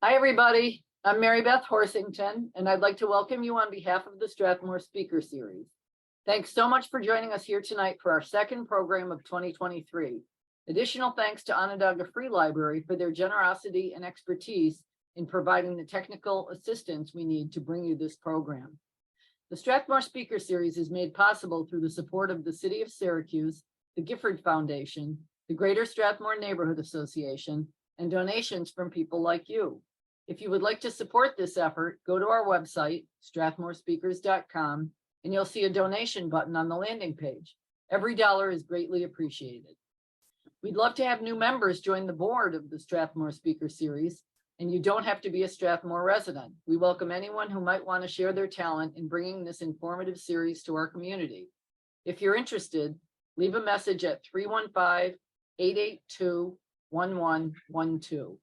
Hi, everybody. I'm Mary Beth Horsington, and I'd like to welcome you on behalf of the Strathmore Speaker Series. Thanks so much for joining us here tonight for our second program of 2023. Additional thanks to Onondaga Free Library for their generosity and expertise in providing the technical assistance we need to bring you this program. The Strathmore Speaker Series is made possible through the support of the City of Syracuse, the Gifford Foundation, the Greater Strathmore Neighborhood Association, and donations from people like you. If you would like to support this effort, go to our website, strathmorespeakers.com, and you'll see a donation button on the landing page. Every dollar is greatly appreciated. We'd love to have new members join the board of the Strathmore Speaker Series, and you don't have to be a Strathmore resident. We welcome anyone who might want to share their talent in bringing this informative series to our community. If you're interested, leave a message at 315-882-1112.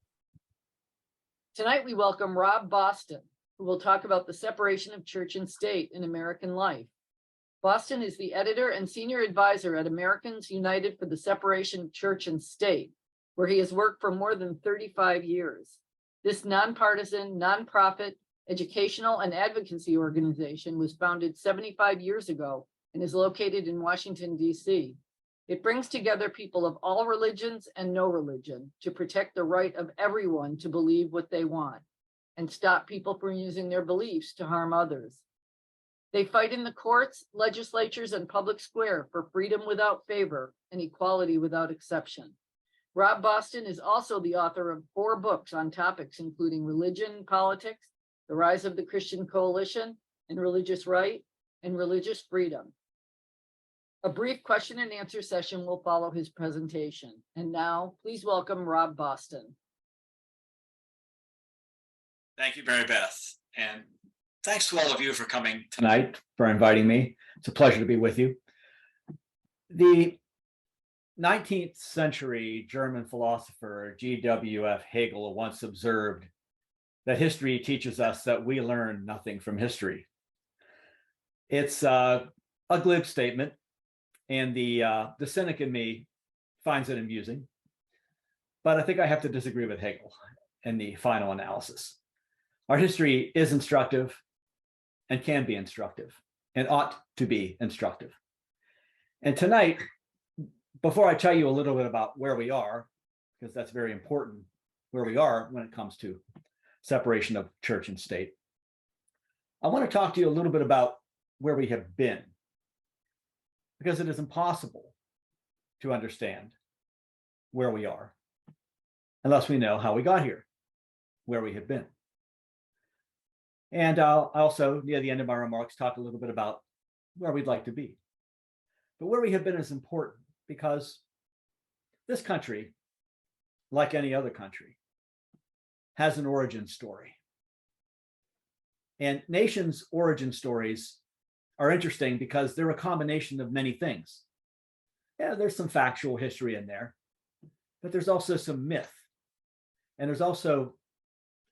Tonight, we welcome Rob Boston, who will talk about the separation of church and state in American life. Boston is the editor and senior advisor at Americans United for the Separation of Church and State, where he has worked for more than 35 years. This nonpartisan, nonprofit, educational and advocacy organization was founded 75 years ago and is located in Washington, D.C. It brings together people of all religions and no religion to protect the right of everyone to believe what they want and stop people from using their beliefs to harm others. They fight in the courts, legislatures, and public square for freedom without favor and equality without exception. Rob Boston is also the author of 4 books on topics including religion, politics, the rise of the Christian coalition, and religious right and religious freedom. A brief question and answer session will follow his presentation. And now, please welcome Rob Boston. Thank you, Mary Beth. And thanks to all of you for coming tonight, for inviting me. It's a pleasure to be with you. The 19th century German philosopher G.W.F. Hegel once observed that history teaches us that we learn nothing from history. It's a glib statement, and the cynic in me finds it amusing, but I think I have to disagree with Hegel in the final analysis. Our history is instructive and can be instructive and ought to be instructive. And tonight, before I tell you a little bit about where we are, because that's very important, where we are when it comes to separation of church and state, I want to talk to you a little bit about where we have been, because it is impossible to understand where we are unless we know how we got here, where we have been. And I'll also, near the end of my remarks, talk a little bit about where we'd like to be. But where we have been is important because this country, like any other country, has an origin story. And nations' origin stories are interesting because they're a combination of many things. Yeah, there's some factual history in there, but there's also some myth, and there's also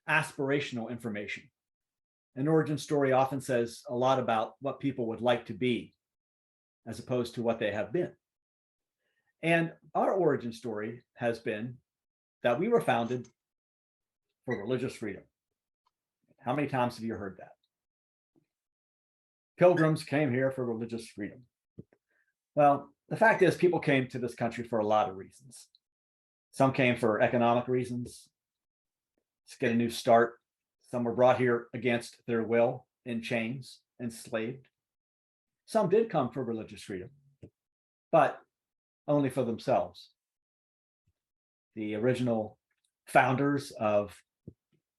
aspirational information. An origin story often says a lot about what people would like to be as opposed to what they have been. And our origin story has been that we were founded for religious freedom. How many times have you heard that? Pilgrims came here for religious freedom. Well, the fact is people came to this country for a lot of reasons. Some came for economic reasons, to get a new start. Some were brought here against their will, in chains, enslaved. Some did come for religious freedom, but only for themselves. The original founders of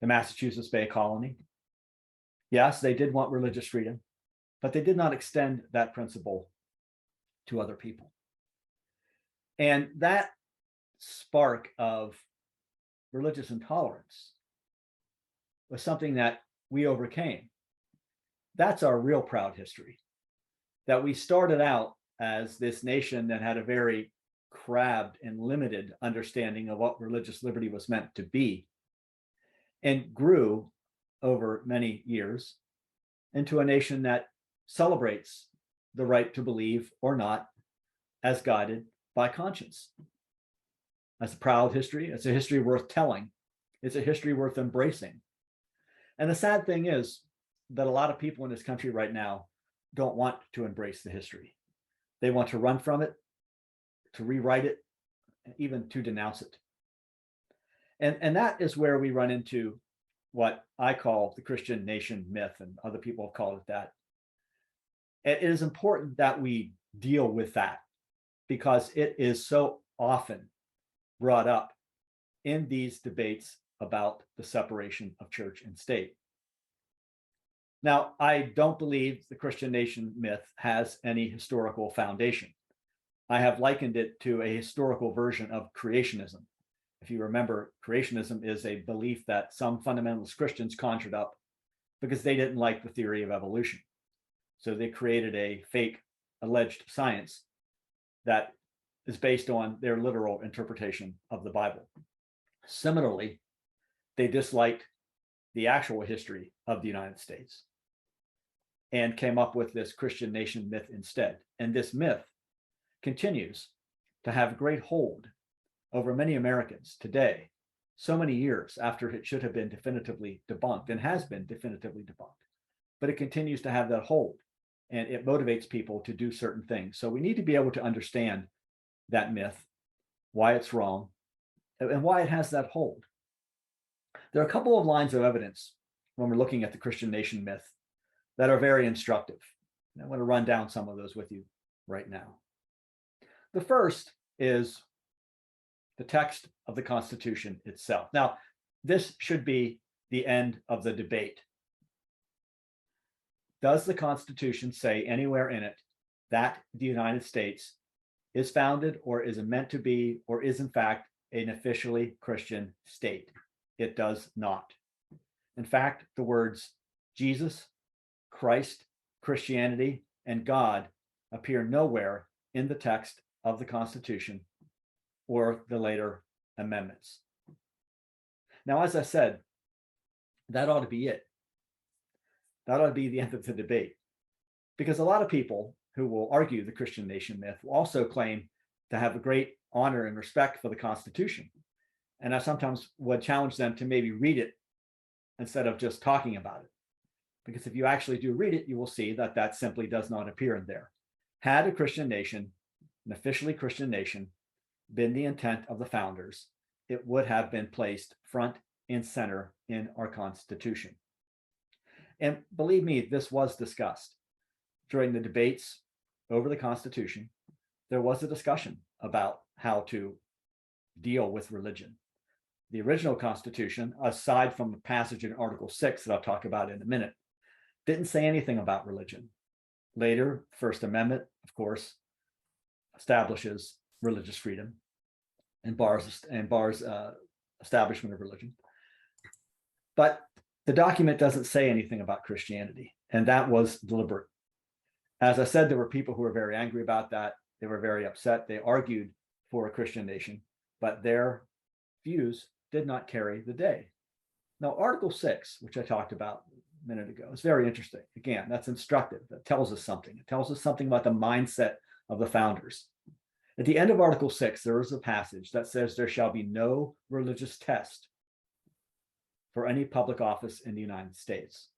the Massachusetts Bay Colony, yes, they did want religious freedom, but they did not extend that principle to other people. And that spark of religious intolerance was something that we overcame. That's our real proud history, that we started out as this nation that had a very crabbed and limited understanding of what religious liberty was meant to be, and grew over many years into a nation that celebrates the right to believe or not as guided by conscience. That's a proud history. It's a history worth telling. It's a history worth embracing. And the sad thing is that a lot of people in this country right now don't want to embrace the history. They want to run from it, to rewrite it, and even to denounce it. And that is where we run into what I call the Christian nation myth, and other people have called it that. It is important that we deal with that because it is so often brought up in these debates about the separation of church and state. Now, I don't believe the Christian nation myth has any historical foundation. I have likened it to a historical version of creationism. If you remember, creationism is a belief that some fundamentalist Christians conjured up because they didn't like the theory of evolution. So they created a fake alleged science that is based on their literal interpretation of the Bible. Similarly, they disliked the actual history of the United States and came up with this Christian nation myth instead. And this myth continues to have great hold over many Americans today, so many years after it should have been definitively debunked, and has been definitively debunked. But it continues to have that hold, and it motivates people to do certain things. So we need to be able to understand that myth, why it's wrong, and why it has that hold. There are a couple of lines of evidence when we're looking at the Christian nation myth that are very instructive. And I want to run down some of those with you right now. The first is the text of the Constitution itself. Now, this should be the end of the debate. Does the Constitution say anywhere in it that the United States is founded or is meant to be or is in fact an officially Christian state? It does not. In fact, the words Jesus, Christ, Christianity, and God appear nowhere in the text of the Constitution or the later amendments. Now, as I said, that ought to be it. That ought to be the end of the debate, because a lot of people who will argue the Christian nation myth will also claim to have a great honor and respect for the Constitution. And I sometimes would challenge them to maybe read it instead of just talking about it. Because if you actually do read it, you will see that that simply does not appear in there. Had a Christian nation, an officially Christian nation, been the intent of the founders, it would have been placed front and center in our Constitution. And believe me, this was discussed during the debates over the Constitution. There was a discussion about how to deal with religion. The original Constitution, aside from the passage in Article 6 that I'll talk about in a minute, didn't say anything about religion. Later, First Amendment, of course, establishes religious freedom and bars establishment of religion. But the document doesn't say anything about Christianity, and that was deliberate. As I said, there were people who were very angry about that. They were very upset. They argued for a Christian nation, but their views did not carry the day. Now, Article 6, which I talked about a minute ago, is very interesting. Again, that's instructive. That tells us something. It tells us something about the mindset of the founders. At the end of Article 6, there is a passage that says there shall be no religious test for any public office in the United States.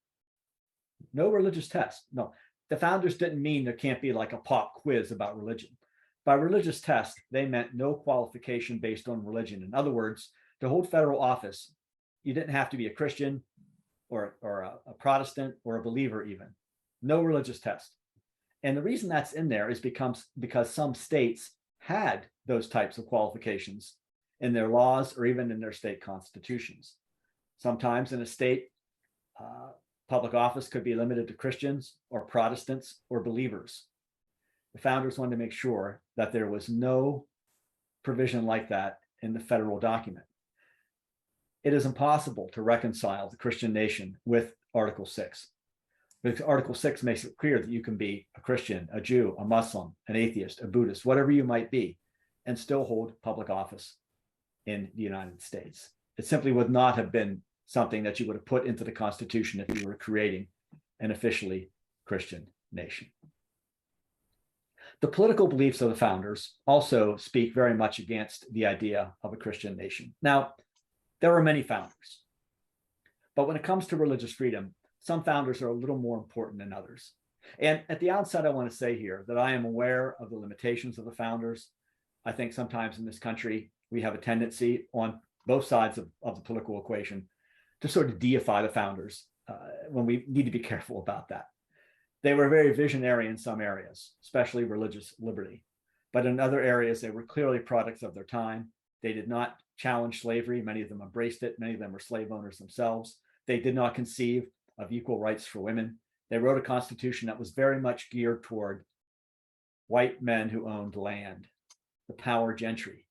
No religious test. No, the founders didn't mean there can't be like a pop quiz about religion. By religious test, they meant no qualification based on religion. In other words, to hold federal office, you didn't have to be a Christian or a Protestant or a believer even. No religious test. And the reason that's in there is because some states had those types of qualifications in their laws or even in their state constitutions. Sometimes in a state, public office could be limited to Christians or Protestants or believers. The founders wanted to make sure that there was no provision like that in the federal document. It is impossible to reconcile the Christian nation with Article 6. Because Article 6 makes it clear that you can be a Christian, a Jew, a Muslim, an atheist, a Buddhist, whatever you might be, and still hold public office in the United States. It simply would not have been something that you would have put into the Constitution if you were creating an officially Christian nation. The political beliefs of the founders also speak very much against the idea of a Christian nation. Now, There were many founders, but when it comes to religious freedom, some founders are a little more important than others. And at the outset, I want to say here that I am aware of the limitations of the founders. I think sometimes in this country, we have a tendency on both sides of the political equation to sort of deify the founders when we need to be careful about that. They were very visionary in some areas, especially religious liberty. But in other areas, they were clearly products of their time. They did not challenge slavery. Many of them embraced it. Many of them were slave owners themselves. They did not conceive of equal rights for women. They wrote a constitution that was very much geared toward white men who owned land, the power gentry.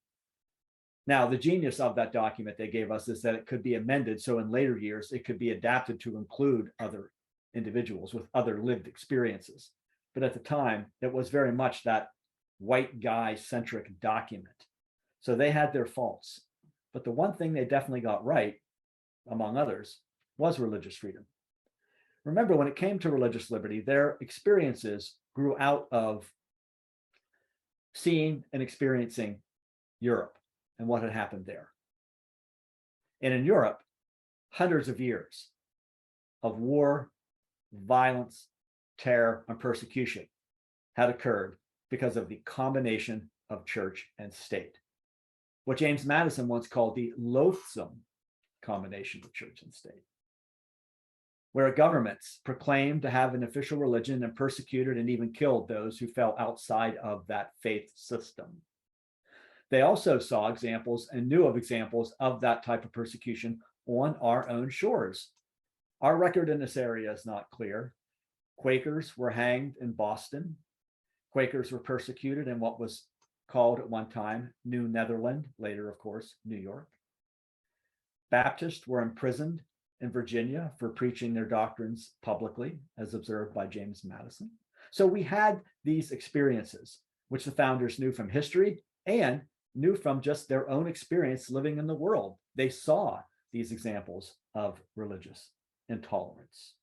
Now, the genius of that document they gave us is that it could be amended, so in later years, it could be adapted to include other individuals with other lived experiences. But at the time, it was very much that white guy-centric document. So they had their faults. But the one thing they definitely got right, among others, was religious freedom. Remember, when it came to religious liberty, their experiences grew out of seeing and experiencing Europe and what had happened there. And in Europe, hundreds of years of war, violence, terror, and persecution had occurred because of the combination of church and state. What James Madison once called the loathsome combination of church and state, where governments proclaimed to have an official religion and persecuted and even killed those who fell outside of that faith system. They also saw examples and knew of examples of that type of persecution on our own shores. Our record in this area is not clear. Quakers were hanged in Boston. Quakers were persecuted in what was called at one time New Netherland, later, of course, New York. Baptists were imprisoned in Virginia for preaching their doctrines publicly, as observed by James Madison. So we had these experiences, which the founders knew from history and knew from just their own experience living in the world. They saw these examples of religious intolerance.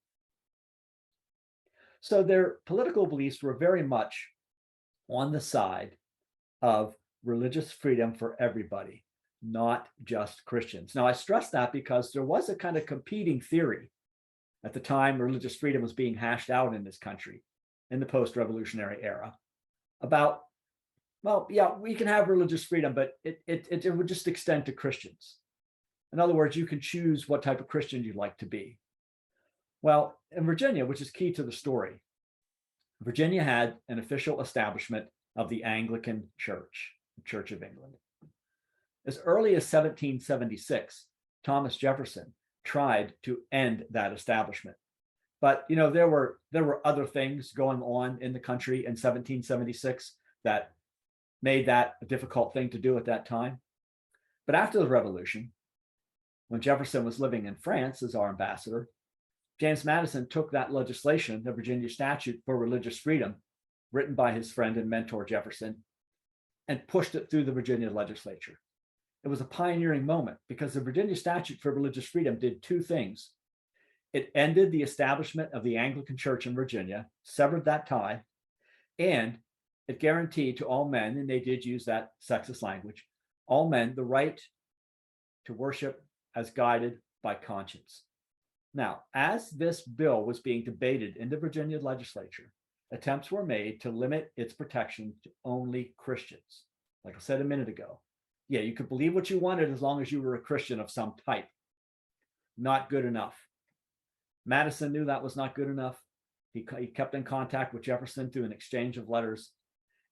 So their political beliefs were very much on the side of religious freedom for everybody, not just Christians. Now, I stress that because there was a kind of competing theory at the time religious freedom was being hashed out in this country in the post-revolutionary era about, well, yeah, we can have religious freedom, but it would just extend to Christians. In other words, you can choose what type of Christian you'd like to be. Well, in Virginia, which is key to the story, Virginia had an official establishment of the Anglican Church, the Church of England. As early as 1776, Thomas Jefferson tried to end that establishment. But there were other things going on in the country in 1776 that made that a difficult thing to do at that time. But after the Revolution, when Jefferson was living in France as our ambassador, James Madison took that legislation, the Virginia Statute for Religious Freedom, written by his friend and mentor Jefferson, and pushed it through the Virginia legislature. It was a pioneering moment because the Virginia Statute for Religious Freedom did two things. It ended the establishment of the Anglican Church in Virginia, severed that tie, and it guaranteed to all men, and they did use that sexist language, all men the right to worship as guided by conscience. Now, as this bill was being debated in the Virginia legislature, attempts were made to limit its protection to only Christians. Like I said a minute ago, yeah, you could believe what you wanted as long as you were a Christian of some type. Not good enough. Madison knew that was not good enough. He kept in contact with Jefferson through an exchange of letters.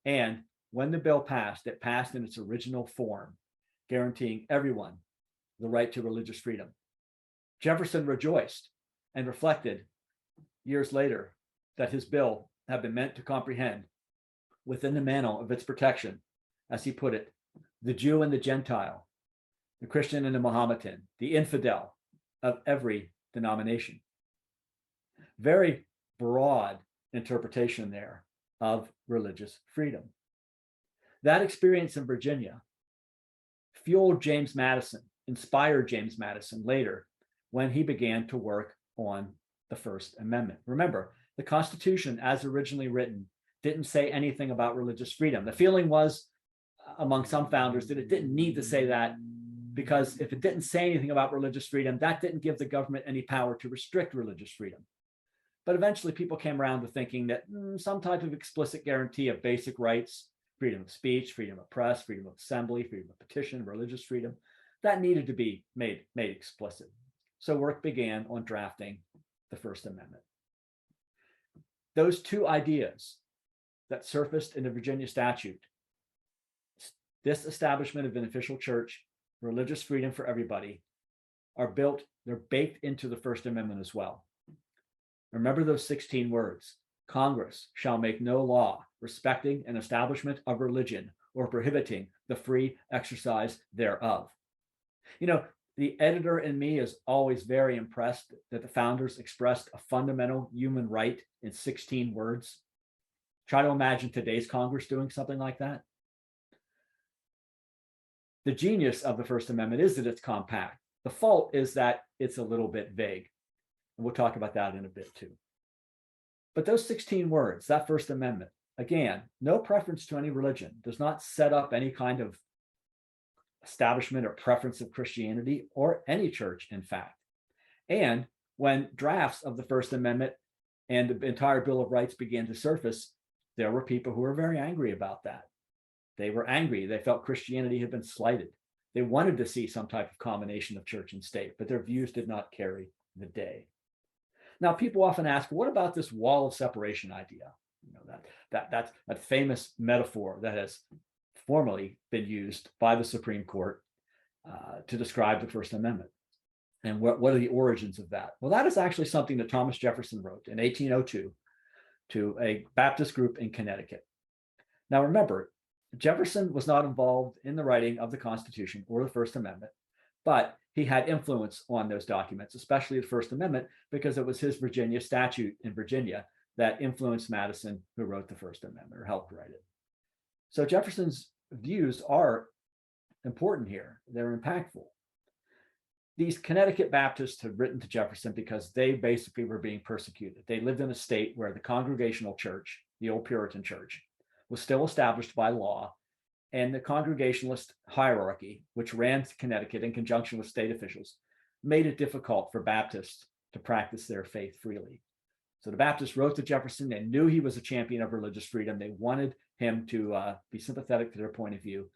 And when the bill passed, it passed in its original form, guaranteeing everyone the right to religious freedom. Jefferson rejoiced and reflected years later that his bill had been meant to comprehend within the mantle of its protection, as he put it, the Jew and the Gentile, the Christian and the Mohammedan, the infidel of every denomination. Very broad interpretation there of religious freedom. That experience in Virginia fueled James Madison, inspired James Madison later when he began to work on the First Amendment. Remember, the Constitution, as originally written, didn't say anything about religious freedom. The feeling was among some founders that it didn't need to say that because if it didn't say anything about religious freedom, that didn't give the government any power to restrict religious freedom. But eventually people came around to thinking that some type of explicit guarantee of basic rights, freedom of speech, freedom of press, freedom of assembly, freedom of petition, religious freedom, that needed to be made explicit. So work began on drafting the First Amendment. Those two ideas that surfaced in the Virginia statute, this establishment of an official church, religious freedom for everybody, they're baked into the First Amendment as well. Remember those 16 words: Congress shall make no law respecting an establishment of religion or prohibiting the free exercise thereof. You know, the editor in me is always very impressed that the founders expressed a fundamental human right in 16 words. Try to imagine today's Congress doing something like that. The genius of the First Amendment is that it's compact. The fault is that it's a little bit vague. And we'll talk about that in a bit too. But those 16 words, that First Amendment, again, no preference to any religion, does not set up any kind of establishment or preference of Christianity or any church, in fact. And when drafts of the First Amendment and the entire Bill of Rights began to surface, there were people who were very angry about that. They were angry. They felt Christianity had been slighted. They wanted to see some type of combination of church and state, but their views did not carry the day. Now, people often ask, what about this wall of separation idea? You know, that's that famous metaphor that has formerly been used by the Supreme Court to describe the First Amendment. And what are the origins of that? Well, that is actually something that Thomas Jefferson wrote in 1802 to a Baptist group in Connecticut. Now, remember, Jefferson was not involved in the writing of the Constitution or the First Amendment, but he had influence on those documents, especially the First Amendment, because it was his Virginia statute in Virginia that influenced Madison, who wrote the First Amendment or helped write it. So Jefferson's views are important here. They're impactful. These Connecticut Baptists had written to Jefferson because they basically were being persecuted. They lived in a state where the Congregational Church, the old Puritan church, was still established by law, and the Congregationalist hierarchy, which ran Connecticut in conjunction with state officials, made it difficult for Baptists to practice their faith freely. So the Baptists wrote to Jefferson. They knew he was a champion of religious freedom. They wanted him to be sympathetic to their point of view.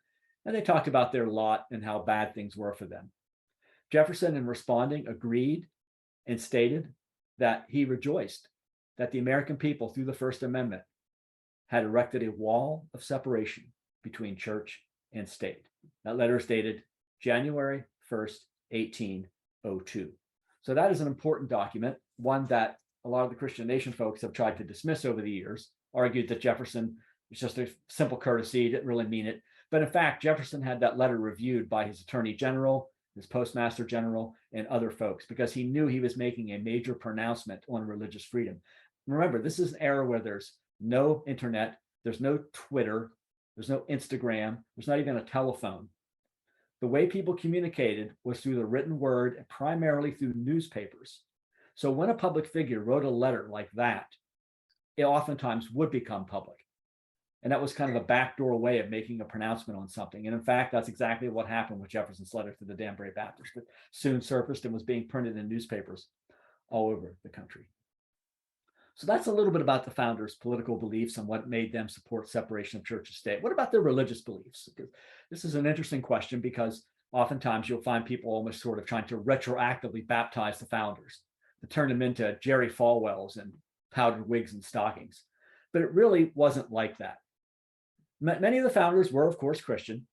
And they talked about their lot and how bad things were for them. Jefferson, in responding, agreed and stated that he rejoiced that the American people, through the First Amendment, had erected a wall of separation between church and state. That letter is dated January 1st, 1802. So that is an important document, one that a lot of the Christian Nation folks have tried to dismiss over the years, argued that Jefferson was just a simple courtesy, didn't really mean it. But in fact, Jefferson had that letter reviewed by his Attorney General, his Postmaster General, and other folks, because he knew he was making a major pronouncement on religious freedom. Remember, this is an era where there's no internet, there's no Twitter, there's no Instagram, there's not even a telephone. The way people communicated was through the written word, and primarily through newspapers. So when a public figure wrote a letter like that, it oftentimes would become public. And that was kind of a backdoor way of making a pronouncement on something. And in fact, that's exactly what happened with Jefferson's letter to the Danbury Baptist, that soon surfaced and was being printed in newspapers all over the country. So that's a little bit about the founders' political beliefs and what made them support separation of church and state. What about their religious beliefs? Because this is an interesting question, because oftentimes you'll find people almost sort of trying to retroactively baptize the founders, to turn them into Jerry Falwells and powdered wigs and stockings. But it really wasn't like that. Many of the founders were, of course, Christian,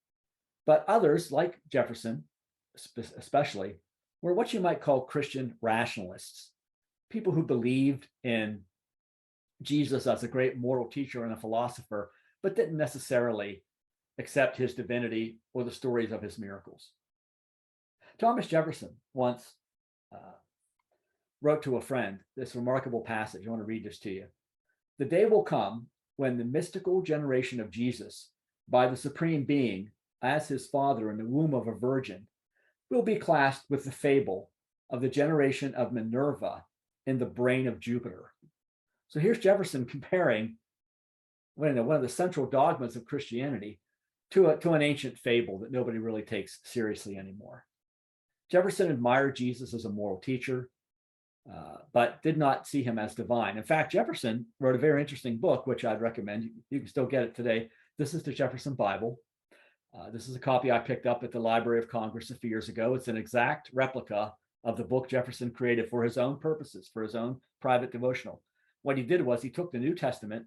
but others, like Jefferson especially, were what you might call Christian rationalists, people who believed in Jesus as a great moral teacher and a philosopher, but didn't necessarily accept his divinity or the stories of his miracles. Thomas Jefferson once wrote to a friend this remarkable passage. I want to read this to you. The day will come when the mystical generation of Jesus, by the Supreme Being as his father in the womb of a virgin, will be classed with the fable of the generation of Minerva in the brain of Jupiter. So here's Jefferson comparing one of the central dogmas of Christianity, to an ancient fable that nobody really takes seriously anymore. Jefferson admired Jesus as a moral teacher, but did not see him as divine. In fact, Jefferson wrote a very interesting book, which I'd recommend. You can still get it today. This is the Jefferson Bible. This is a copy I picked up at the Library of Congress a few years ago. It's an exact replica of the book Jefferson created for his own purposes, for his own private devotional. What he did was he took the New Testament,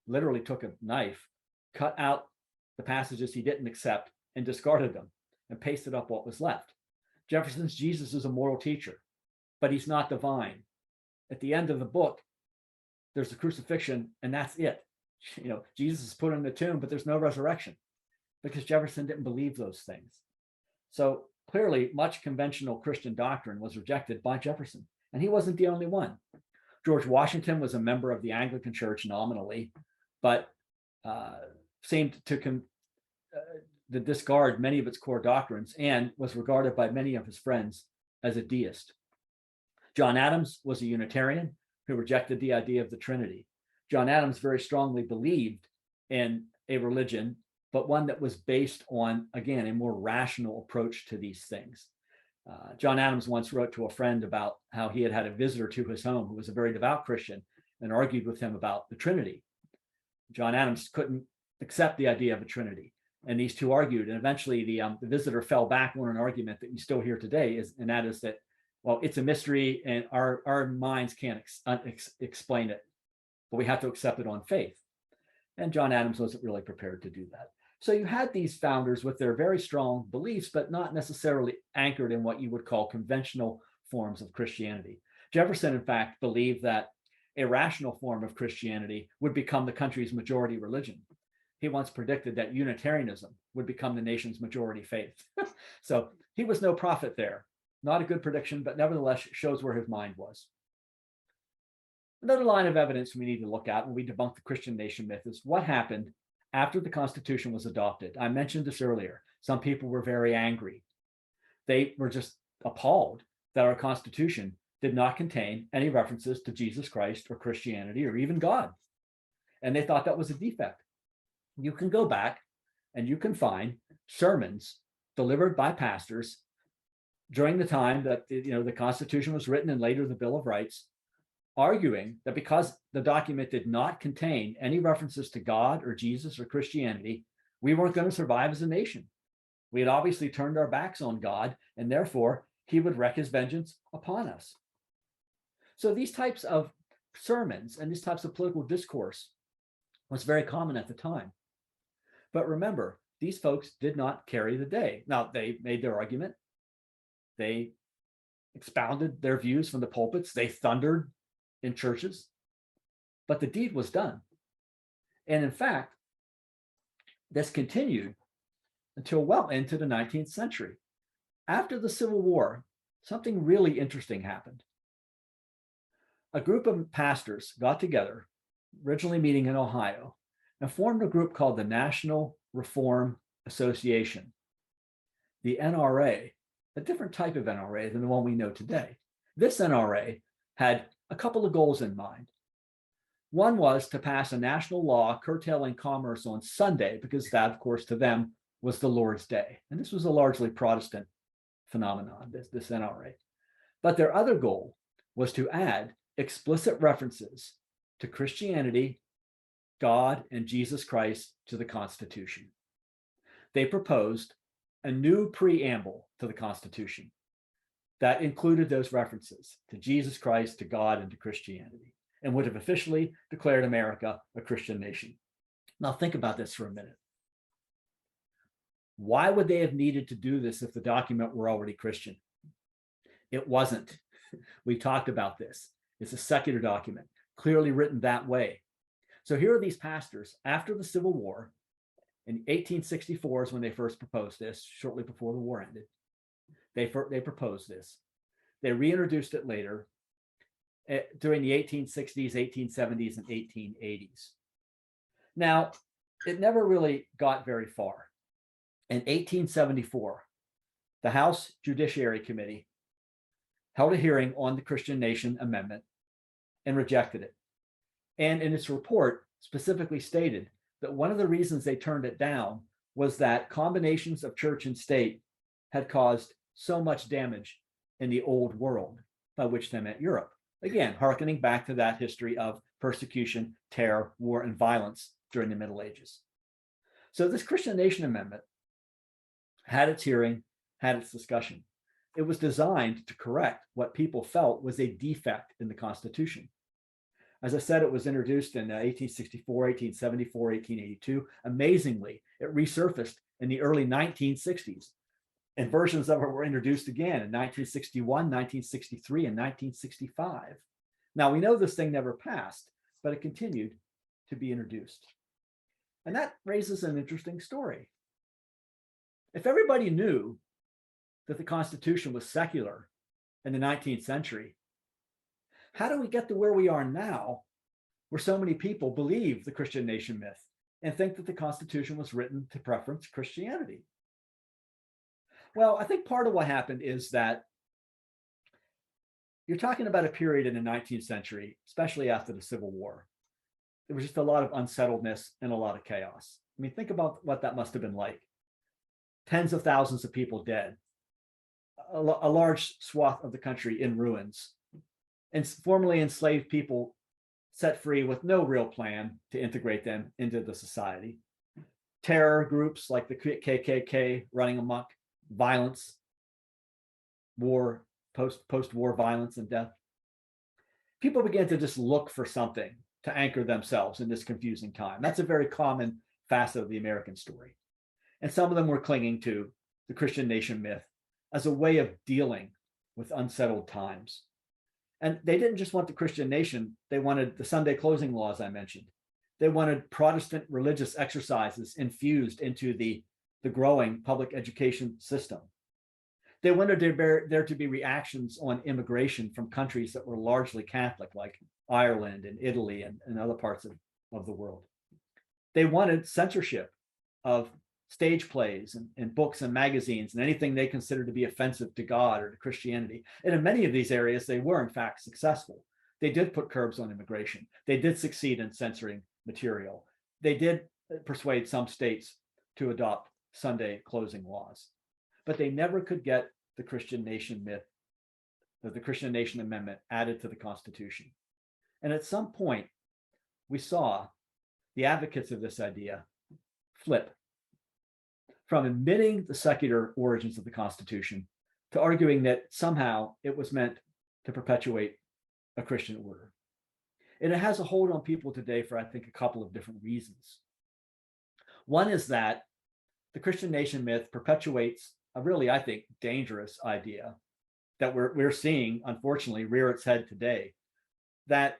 literally took a knife, cut out the passages he didn't accept and discarded them and pasted up what was left. Jefferson's Jesus is a moral teacher, but he's not divine. At the end of the book, there's the crucifixion, and that's it. Jesus is put in the tomb, but there's no resurrection because Jefferson didn't believe those things. So clearly, much conventional Christian doctrine was rejected by Jefferson, and he wasn't the only one. George Washington was a member of the Anglican Church nominally, but seemed to discard many of its core doctrines and was regarded by many of his friends as a deist. John Adams was a Unitarian who rejected the idea of the Trinity. John Adams very strongly believed in a religion, but one that was based on, again, a more rational approach to these things. John Adams once wrote to a friend about how he had a visitor to his home who was a very devout Christian and argued with him about the Trinity. John Adams couldn't accept the idea of a Trinity, and these two argued, and eventually the visitor fell back on an argument that you still hear today, and that is that, well, it's a mystery and our minds can't explain it, but we have to accept it on faith. And John Adams wasn't really prepared to do that. So you had these founders with their very strong beliefs, but not necessarily anchored in what you would call conventional forms of Christianity. Jefferson, in fact, believed that a rational form of Christianity would become the country's majority religion. He once predicted that Unitarianism would become the nation's majority faith. So he was no prophet there. Not a good prediction, but nevertheless shows where his mind was. Another line of evidence we need to look at when we debunk the Christian nation myth is what happened after the Constitution was adopted. I mentioned this earlier. Some people were very angry. They were just appalled that our Constitution did not contain any references to Jesus Christ or Christianity or even God. And they thought that was a defect. You can go back and you can find sermons delivered by pastors during the time that the Constitution was written and later the Bill of Rights, arguing that because the document did not contain any references to God or Jesus or Christianity, we weren't going to survive as a nation. We had obviously turned our backs on God, and therefore he would wreak his vengeance upon us. So these types of sermons and these types of political discourse was very common at the time. But remember, these folks did not carry the day. Now, they made their argument. They expounded their views from the pulpits. They thundered in churches, but the deed was done. And in fact, this continued until well into the 19th century. After the Civil War, something really interesting happened. A group of pastors got together, originally meeting in Ohio, and formed a group called the National Reform Association, the NRA, a different type of NRA than the one we know today. This NRA had a couple of goals in mind. One was to pass a national law curtailing commerce on Sunday, because that, of course, to them was the Lord's Day. And this was a largely Protestant phenomenon, this NRA. But their other goal was to add explicit references to Christianity, God, and Jesus Christ to the Constitution. They proposed a new preamble to the Constitution that included those references to Jesus Christ, to God, and to Christianity, and would have officially declared America a Christian nation. Now think about this for a minute. Why would they have needed to do this if the document were already Christian? It wasn't. We talked about this. It's a secular document, clearly written that way. So here are these pastors after the Civil War. In 1864 is when they first proposed this, shortly before the war ended. They proposed this. They reintroduced it later during the 1860s, 1870s, and 1880s. Now, it never really got very far. In 1874, the House Judiciary Committee held a hearing on the Christian Nation Amendment and rejected it. And in its report, specifically stated that one of the reasons they turned it down was that combinations of church and state had caused so much damage in the old world, by which they meant Europe. Again, hearkening back to that history of persecution, terror, war, and violence during the Middle Ages. So this Christian Nation Amendment had its hearing, had its discussion. It was designed to correct what people felt was a defect in the Constitution. As I said, it was introduced in 1864, 1874, 1882. Amazingly, it resurfaced in the early 1960s. And versions of it were introduced again in 1961, 1963, and 1965. Now, we know this thing never passed, but it continued to be introduced. And that raises an interesting story. If everybody knew that the Constitution was secular in the 19th century, how do we get to where we are now, where so many people believe the Christian nation myth and think that the Constitution was written to preference Christianity? Well, I think part of what happened is that you're talking about a period in the 19th century, especially after the Civil War. There was just a lot of unsettledness and a lot of chaos. I mean, think about what that must have been like. Tens of thousands of people dead, a large swath of the country in ruins, and formerly enslaved people set free with no real plan to integrate them into the society. Terror groups like the KKK running amok, violence, war, post-war violence and death. People began to just look for something to anchor themselves in this confusing time. That's a very common facet of the American story. And some of them were clinging to the Christian nation myth as a way of dealing with unsettled times. And they didn't just want the Christian nation, they wanted the Sunday closing laws I mentioned. They wanted Protestant religious exercises infused into the growing public education system. They wanted there to be reactions on immigration from countries that were largely Catholic, like Ireland and Italy and other parts of the world. They wanted censorship of stage plays and books and magazines and anything they considered to be offensive to God or to Christianity. And in many of these areas, they were in fact successful. They did put curbs on immigration. They did succeed in censoring material. They did persuade some states to adopt Sunday closing laws, but they never could get the Christian nation myth, the Christian nation amendment added to the Constitution. And at some point, we saw the advocates of this idea flip from admitting the secular origins of the Constitution to arguing that somehow it was meant to perpetuate a Christian order. And it has a hold on people today for, I think, a couple of different reasons. One is that the Christian nation myth perpetuates a really, I think, dangerous idea that we're seeing, unfortunately, rear its head today, that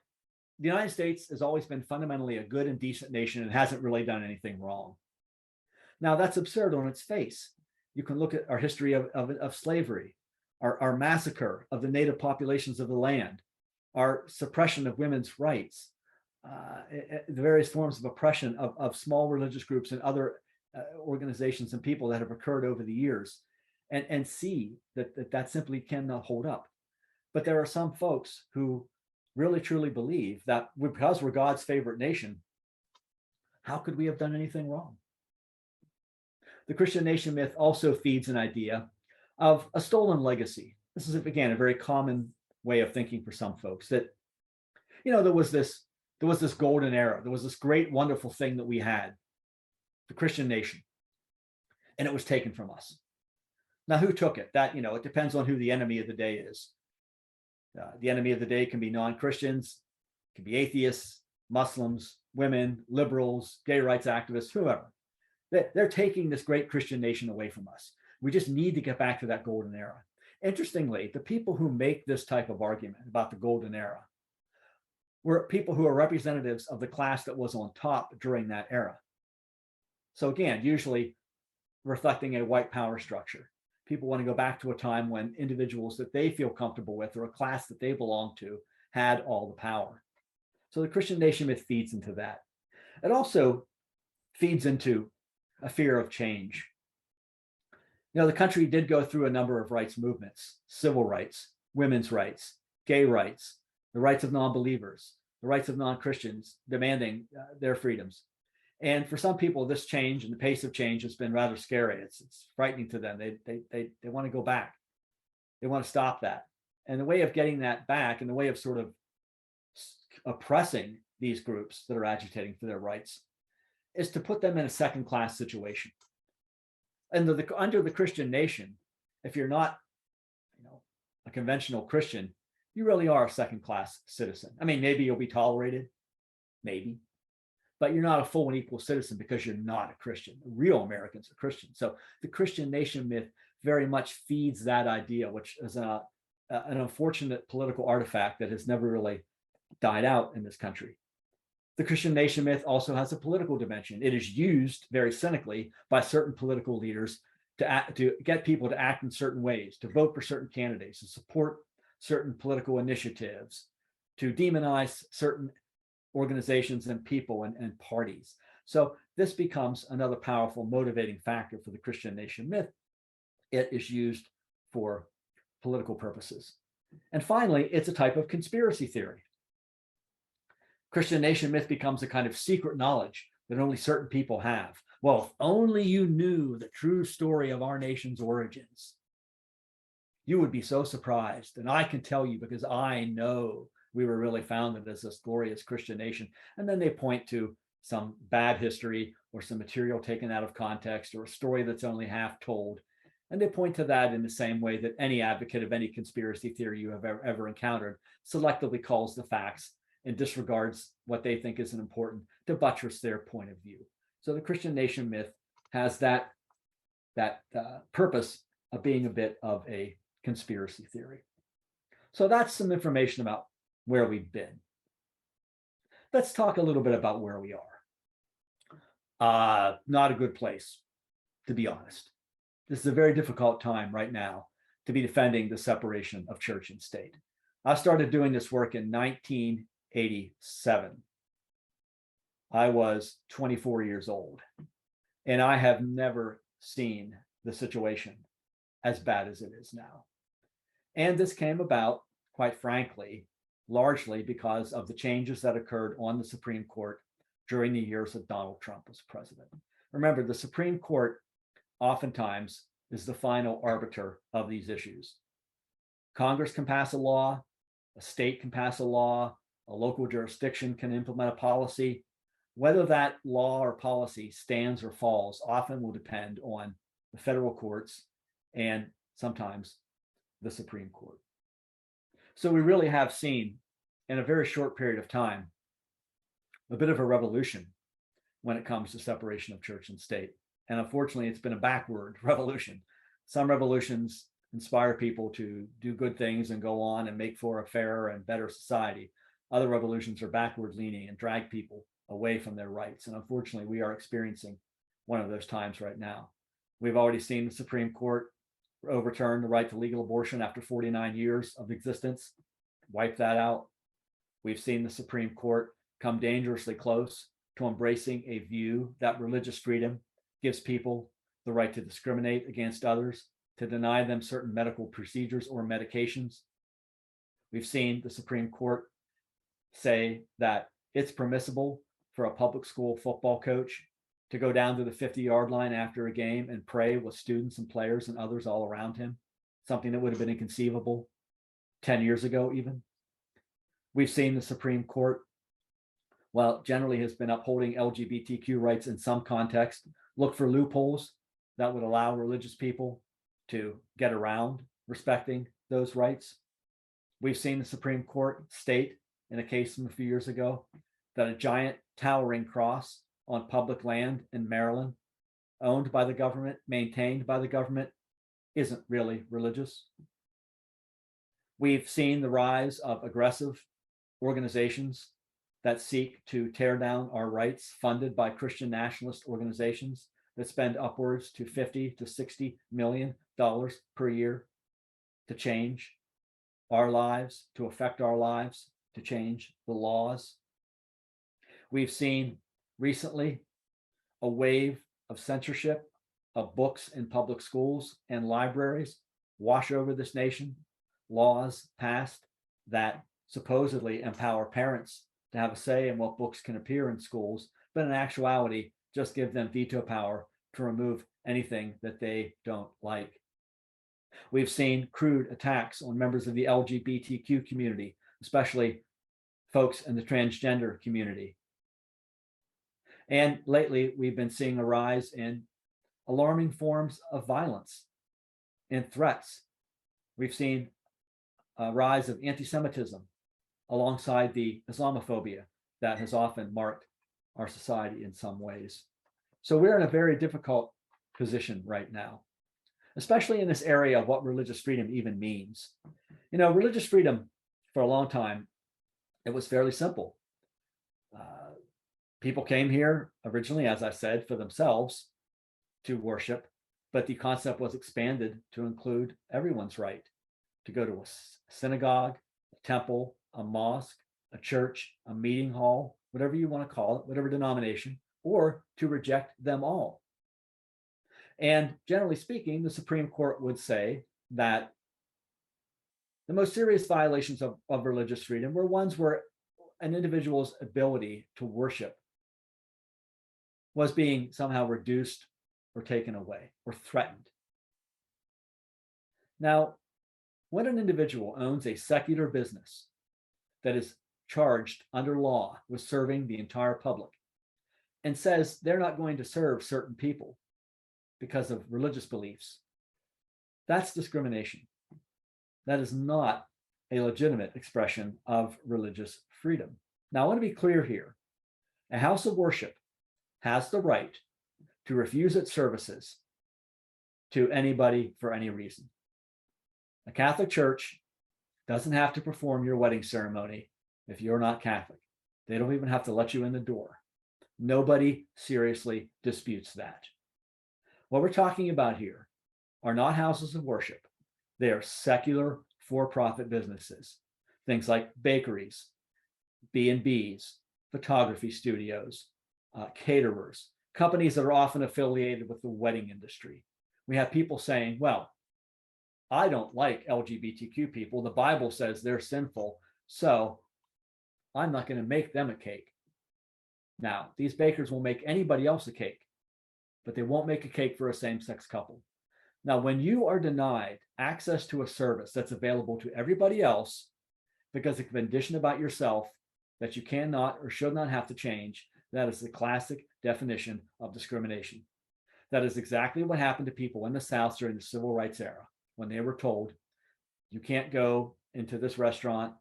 the United States has always been fundamentally a good and decent nation and hasn't really done anything wrong. Now, that's absurd on its face. You can look at our history of slavery, our massacre of the native populations of the land, our suppression of women's rights, the various forms of oppression of small religious groups and other organizations and people that have occurred over the years, and see that simply cannot hold up. But there are some folks who really truly believe that because we're God's favorite nation, how could we have done anything wrong? The Christian nation myth also feeds an idea of a stolen legacy. This is, again, a very common way of thinking for some folks, that, there was this golden era. There was this great, wonderful thing that we had, the Christian nation, and it was taken from us. Now, who took it? That, it depends on who the enemy of the day is. The enemy of the day can be non-Christians, can be atheists, Muslims, women, liberals, gay rights activists, whoever. They're taking this great Christian nation away from us. We just need to get back to that golden era. Interestingly, the people who make this type of argument about the golden era were people who are representatives of the class that was on top during that era. So again, usually reflecting a white power structure. People want to go back to a time when individuals that they feel comfortable with or a class that they belong to had all the power. So the Christian nation myth feeds into that. It also feeds into a fear of change. The country did go through a number of rights movements: civil rights, women's rights, gay rights, the rights of non-believers, the rights of non-Christians demanding their freedoms. And for some people, this change and the pace of change has been rather scary. It's frightening to them. They want to go back. They want to stop that. And the way of getting that back, and the way of sort of oppressing these groups that are agitating for their rights, is to put them in a second-class situation. And under the Christian nation, if you're not, a conventional Christian, you really are a second-class citizen. I mean, maybe you'll be tolerated, maybe, but you're not a full and equal citizen because you're not a Christian. Real Americans are Christian. So the Christian nation myth very much feeds that idea, which is an unfortunate political artifact that has never really died out in this country. The Christian nation myth also has a political dimension. It is used very cynically by certain political leaders to get people to act in certain ways, to vote for certain candidates, to support certain political initiatives, to demonize certain organizations and people and parties. So this becomes another powerful motivating factor for the Christian nation myth. It is used for political purposes. And finally, it's a type of conspiracy theory. Christian nation myth becomes a kind of secret knowledge that only certain people have. Well, if only you knew the true story of our nation's origins, you would be so surprised. And I can tell you because I know we were really founded as this glorious Christian nation. And then they point to some bad history or some material taken out of context or a story that's only half told. And they point to that in the same way that any advocate of any conspiracy theory you have ever encountered selectively calls the facts and disregards what they think isn't important to buttress their point of view. So the Christian nation myth has that purpose of being a bit of a conspiracy theory. So that's some information about where we've been. Let's talk a little bit about where we are. Not a good place, to be honest. This is a very difficult time right now to be defending the separation of church and state. I started doing this work in 1987. I was 24 years old, and I have never seen the situation as bad as it is now. And this came about, quite frankly, largely because of the changes that occurred on the Supreme Court during the years that Donald Trump was president. Remember, the Supreme Court oftentimes is the final arbiter of these issues. Congress can pass a law, a state can pass a law, a local jurisdiction can implement a policy. Whether that law or policy stands or falls often will depend on the federal courts and sometimes the Supreme Court. So we really have seen in a very short period of time a bit of a revolution when it comes to separation of church and state. And unfortunately, it's been a backward revolution. Some revolutions inspire people to do good things and go on and make for a fairer and better society. Other revolutions are backward leaning and drag people away from their rights. And unfortunately, we are experiencing one of those times right now. We've already seen the Supreme Court overturn the right to legal abortion after 49 years of existence, wipe that out. We've seen the Supreme Court come dangerously close to embracing a view that religious freedom gives people the right to discriminate against others, to deny them certain medical procedures or medications. We've seen the Supreme Court say that it's permissible for a public school football coach to go down to the 50-yard line after a game and pray with students and players and others all around him, something that would have been inconceivable 10 years ago even. We've seen the Supreme Court, while generally has been upholding LGBTQ rights in some context, look for loopholes that would allow religious people to get around respecting those rights. We've seen the Supreme Court state in a case from a few years ago that a giant towering cross on public land in Maryland, owned by the government, maintained by the government, isn't really religious. We've seen the rise of aggressive organizations that seek to tear down our rights, funded by Christian nationalist organizations that spend upwards to $50 to $60 million per year to change our lives, to affect our lives, to change the laws. We've seen recently a wave of censorship of books in public schools and libraries wash over this nation. Laws passed that supposedly empower parents to have a say in what books can appear in schools but in actuality, just give them veto power to remove anything that they don't like. We've seen crude attacks on members of the LGBTQ community, especially folks in the transgender community. And lately, we've been seeing a rise in alarming forms of violence and threats. We've seen a rise of anti-Semitism alongside the Islamophobia that has often marked our society in some ways. So we're in a very difficult position right now, especially in this area of what religious freedom even means. You know, religious freedom for a long time, it was fairly simple. People came here originally, as I said, for themselves to worship, but the concept was expanded to include everyone's right to go to a synagogue, a temple, a mosque, a church, a meeting hall, whatever you want to call it, whatever denomination, or to reject them all. And generally speaking, the Supreme Court would say that the most serious violations of religious freedom were ones where an individual's ability to worship was being somehow reduced or taken away or threatened. Now, when an individual owns a secular business that is charged under law with serving the entire public and says they're not going to serve certain people because of religious beliefs, that's discrimination. That is not a legitimate expression of religious freedom. Now, I want to be clear here. A house of worship has the right to refuse its services to anybody for any reason. A Catholic church doesn't have to perform your wedding ceremony if you're not Catholic. They don't even have to let you in the door. Nobody seriously disputes that. What we're talking about here are not houses of worship. They are secular for-profit businesses. Things like bakeries, B&Bs, photography studios, caterers, companies that are often affiliated with the wedding industry. We have people saying, well, I don't like LGBTQ people. The Bible says they're sinful, so I'm not going to make them a cake. Now, these bakers will make anybody else a cake, but they won't make a cake for a same-sex couple. Now, when you are denied access to a service that's available to everybody else because of a condition about yourself that you cannot or should not have to change, that is the classic definition of discrimination. That is exactly what happened to people in the South during the Civil Rights era, when they were told, you can't go into this restaurant,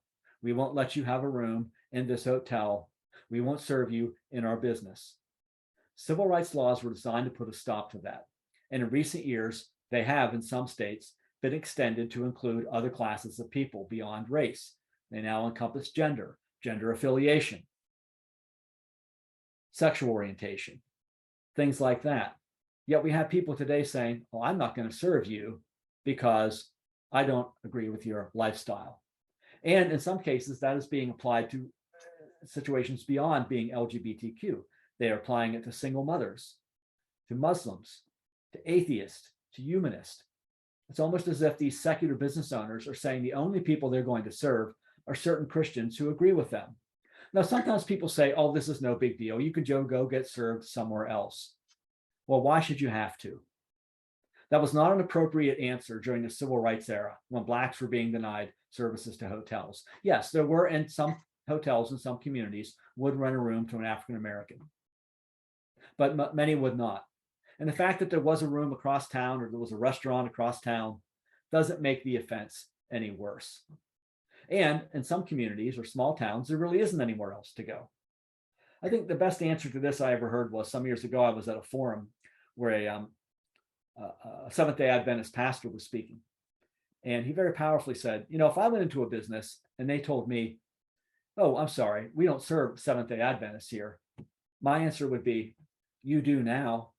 we won't let you have a room in this hotel, we won't serve you in our business. Civil rights laws were designed to put a stop to that. And in recent years, they have, in some states, been extended to include other classes of people beyond race. They now encompass gender, gender affiliation, sexual orientation, things like that. Yet we have people today saying, well, I'm not going to serve you because I don't agree with your lifestyle. And in some cases, that is being applied to situations beyond being LGBTQ. They are applying it to single mothers, to Muslims, to atheists, to humanists. It's almost as if these secular business owners are saying the only people they're going to serve are certain Christians who agree with them. Now, sometimes people say, oh, this is no big deal. You could go get served somewhere else. Well, why should you have to? That was not an appropriate answer during the Civil Rights era when Blacks were being denied services to hotels. Yes, there were, in some hotels in some communities, would rent a room to an African American, but many would not. And the fact that there was a room across town or there was a restaurant across town doesn't make the offense any worse. And in some communities or small towns, there really isn't anywhere else to go. I think the best answer to this I ever heard was some years ago, I was at a forum where a Seventh-day Adventist pastor was speaking. And he very powerfully said, you know, if I went into a business and they told me, oh, I'm sorry, we don't serve Seventh-day Adventists here, my answer would be, you do now.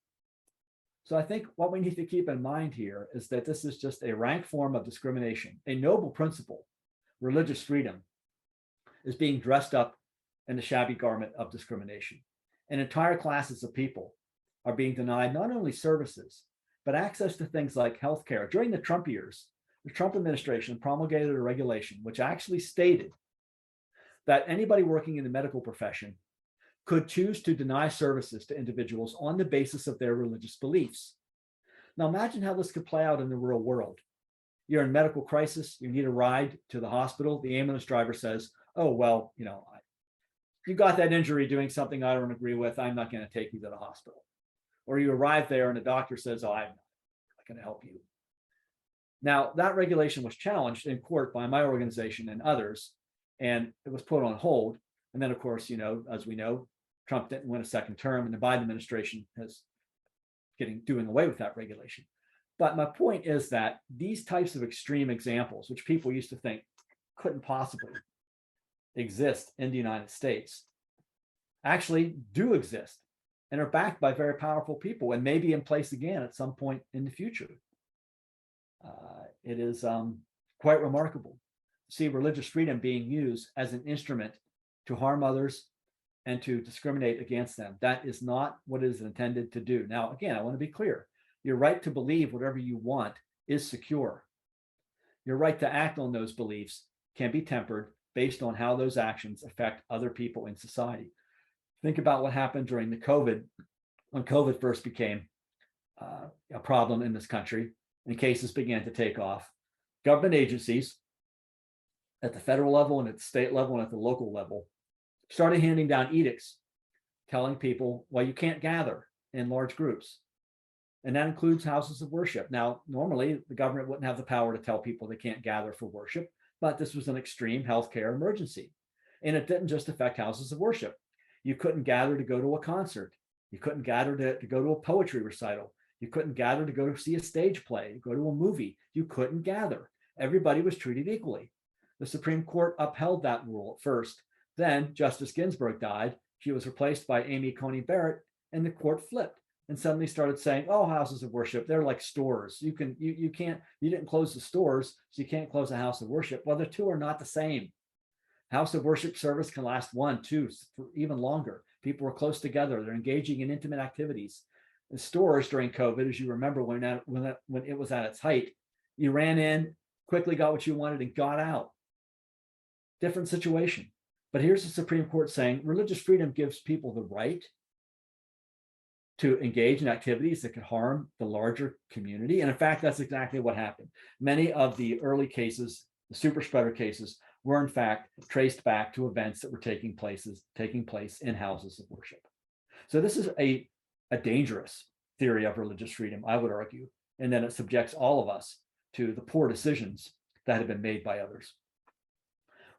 So I think what we need to keep in mind here is that this is just a rank form of discrimination. A noble principle, religious freedom, is being dressed up in the shabby garment of discrimination. And entire classes of people are being denied not only services, but access to things like healthcare. During the Trump years, the Trump administration promulgated a regulation which actually stated that anybody working in the medical profession could choose to deny services to individuals on the basis of their religious beliefs. Now imagine how this could play out in the real world. You're in medical crisis, you need a ride to the hospital. The ambulance driver says, oh, well, you got that injury doing something I don't agree with. I'm not going to take you to the hospital. Or you arrive there and the doctor says, oh, I'm not going to help you. Now, that regulation was challenged in court by my organization and others, and it was put on hold. And then, of course, as we know, Trump didn't win a second term, and the Biden administration is doing away with that regulation. But my point is that these types of extreme examples, which people used to think couldn't possibly exist in the United States, actually do exist and are backed by very powerful people and may be in place again at some point in the future. It is quite remarkable to see religious freedom being used as an instrument to harm others and to discriminate against them. That is not what it is intended to do. Now, again, I want to be clear. Your right to believe whatever you want is secure. Your right to act on those beliefs can be tempered based on how those actions affect other people in society. Think about what happened during the COVID, when COVID first became a problem in this country and cases began to take off. Government agencies at the federal level and at the state level and at the local level started handing down edicts telling people, well, you can't gather in large groups. And that includes houses of worship. Now, normally the government wouldn't have the power to tell people they can't gather for worship, but this was an extreme healthcare emergency. And it didn't just affect houses of worship. You couldn't gather to go to a concert. You couldn't gather to go to a poetry recital. You couldn't gather to go to see a stage play, go to a movie. You couldn't gather. Everybody was treated equally. The Supreme Court upheld that rule at first. Then Justice Ginsburg died. She was replaced by Amy Coney Barrett, and the court flipped and suddenly started saying, oh, houses of worship, they're like stores. You didn't close the stores, so you can't close a house of worship. Well, the two are not the same. House of worship service can last 1, 2, even longer. People are close together. They're engaging in intimate activities. The stores during COVID, as you remember, when it was at its height, you ran in, quickly got what you wanted, and got out. Different situation. But here's the Supreme Court saying religious freedom gives people the right to engage in activities that could harm the larger community. And in fact, that's exactly what happened. Many of the early cases, the super spreader cases, were in fact traced back to events that were taking place in houses of worship. So this is a dangerous theory of religious freedom, I would argue, and then it subjects all of us to the poor decisions that have been made by others.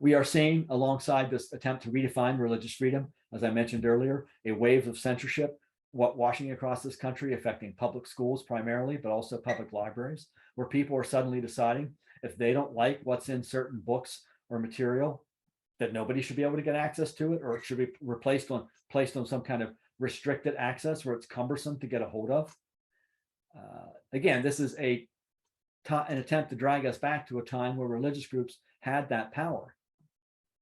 We are seeing, alongside this attempt to redefine religious freedom, as I mentioned earlier, a wave of censorship washing across this country, affecting public schools primarily, but also public libraries, where people are suddenly deciding if they don't like what's in certain books or material, that nobody should be able to get access to it, or it should be placed on some kind of restricted access where it's cumbersome to get a hold of. Again, this is an attempt to drag us back to a time where religious groups had that power.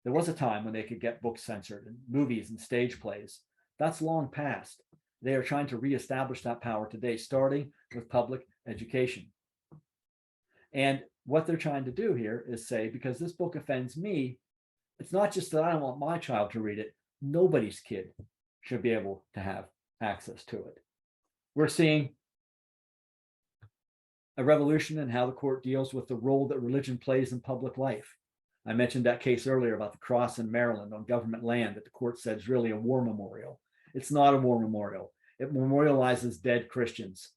There was a time when they could get books censored and movies and stage plays. That's long past. They are trying to reestablish that power today, starting with public education. And what they're trying to do here is say, because this book offends me, it's not just that I don't want my child to read it. Nobody's kid should be able to have access to it. We're seeing a revolution in how the court deals with the role that religion plays in public life. I mentioned that case earlier about the cross in Maryland on government land that the court said is really a war memorial. It's not a war memorial. It memorializes dead Christians.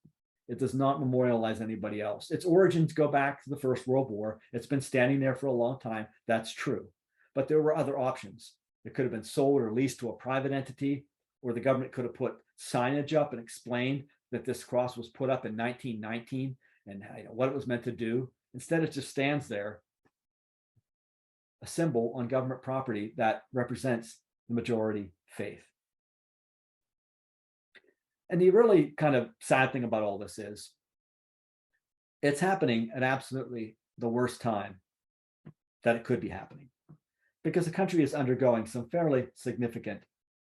It does not memorialize anybody else. Its origins go back to the First World War. It's been standing there for a long time. That's true. But there were other options. It could have been sold or leased to a private entity, or the government could have put signage up and explained that this cross was put up in 1919 and what it was meant to do. Instead, it just stands there, a symbol on government property that represents the majority faith. And the really kind of sad thing about all this is it's happening at absolutely the worst time that it could be happening, because the country is undergoing some fairly significant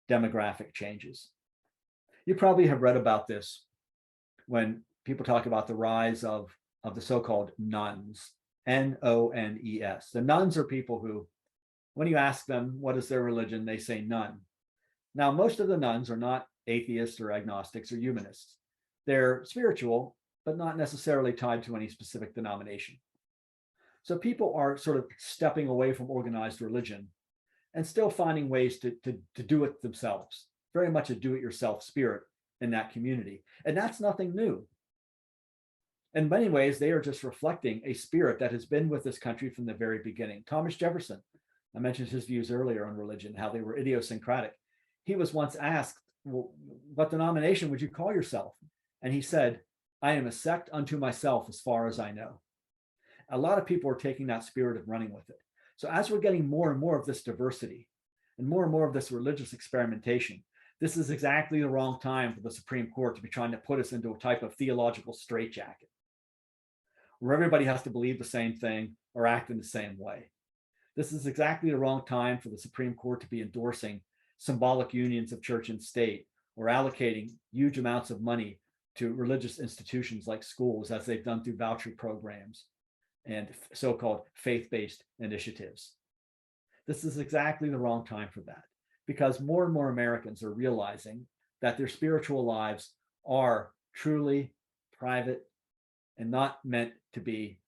demographic changes. You probably have read about this when people talk about the rise of the so-called nuns, N-O-N-E-S. The nuns are people who, when you ask them what is their religion, they say none. Now, most of the nuns are not atheists or agnostics or humanists. They're spiritual, but not necessarily tied to any specific denomination. So people are sort of stepping away from organized religion and still finding ways to do it themselves. Very much a do-it-yourself spirit in that community. And that's nothing new. In many ways, they are just reflecting a spirit that has been with this country from the very beginning. Thomas Jefferson, I mentioned his views earlier on religion, how they were idiosyncratic. He was once asked, well, what denomination would you call yourself? And he said, I am a sect unto myself as far as I know. A lot of people are taking that spirit and running with it. So as we're getting more and more of this diversity and more of this religious experimentation, this is exactly the wrong time for the Supreme Court to be trying to put us into a type of theological straitjacket where everybody has to believe the same thing or act in the same way. This is exactly the wrong time for the Supreme Court to be endorsing symbolic unions of church and state or allocating huge amounts of money to religious institutions like schools, as they've done through voucher programs and so-called faith-based initiatives. This is exactly the wrong time for that, because more and more Americans are realizing that their spiritual lives are truly private and not meant to be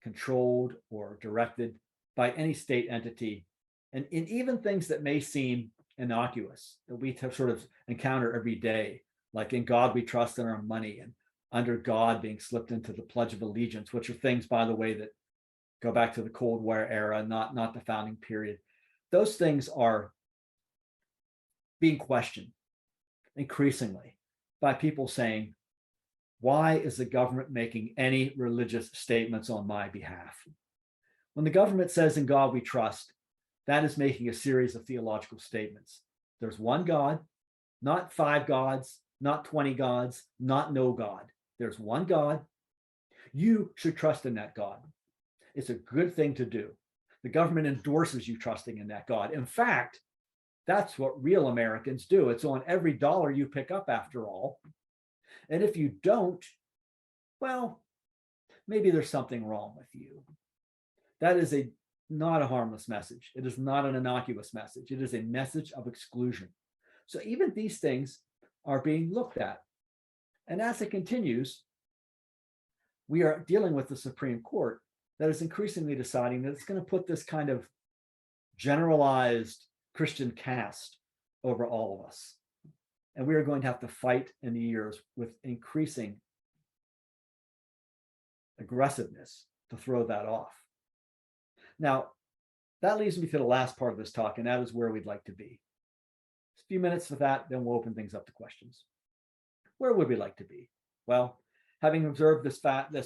controlled or directed by any state entity. And in even things that may seem innocuous, that we sort of encounter every day, like in God we trust in our money, and under God being slipped into the Pledge of Allegiance, which are things, by the way, that go back to the Cold War era, not the founding period. Those things are being questioned increasingly by people saying, why is the government making any religious statements on my behalf? When the government says in God we trust, that is making a series of theological statements. There's one God, not 5 gods, not 20 gods, not no God. There's one God. You should trust in that God. It's a good thing to do. The government endorses you trusting in that God. In fact, that's what real Americans do. It's on every dollar you pick up, after all. And if you don't, well, maybe there's something wrong with you. That is not a harmless message. It is not an innocuous message. It is a message of exclusion. So even these things are being looked at. And as it continues, we are dealing with the Supreme Court that is increasingly deciding that it's going to put this kind of generalized Christian caste over all of us. And we are going to have to fight in the years with increasing aggressiveness to throw that off. Now, that leads me to the last part of this talk, and that is where we'd like to be. Just a few minutes with that, then we'll open things up to questions. Where would we like to be? Well, having observed this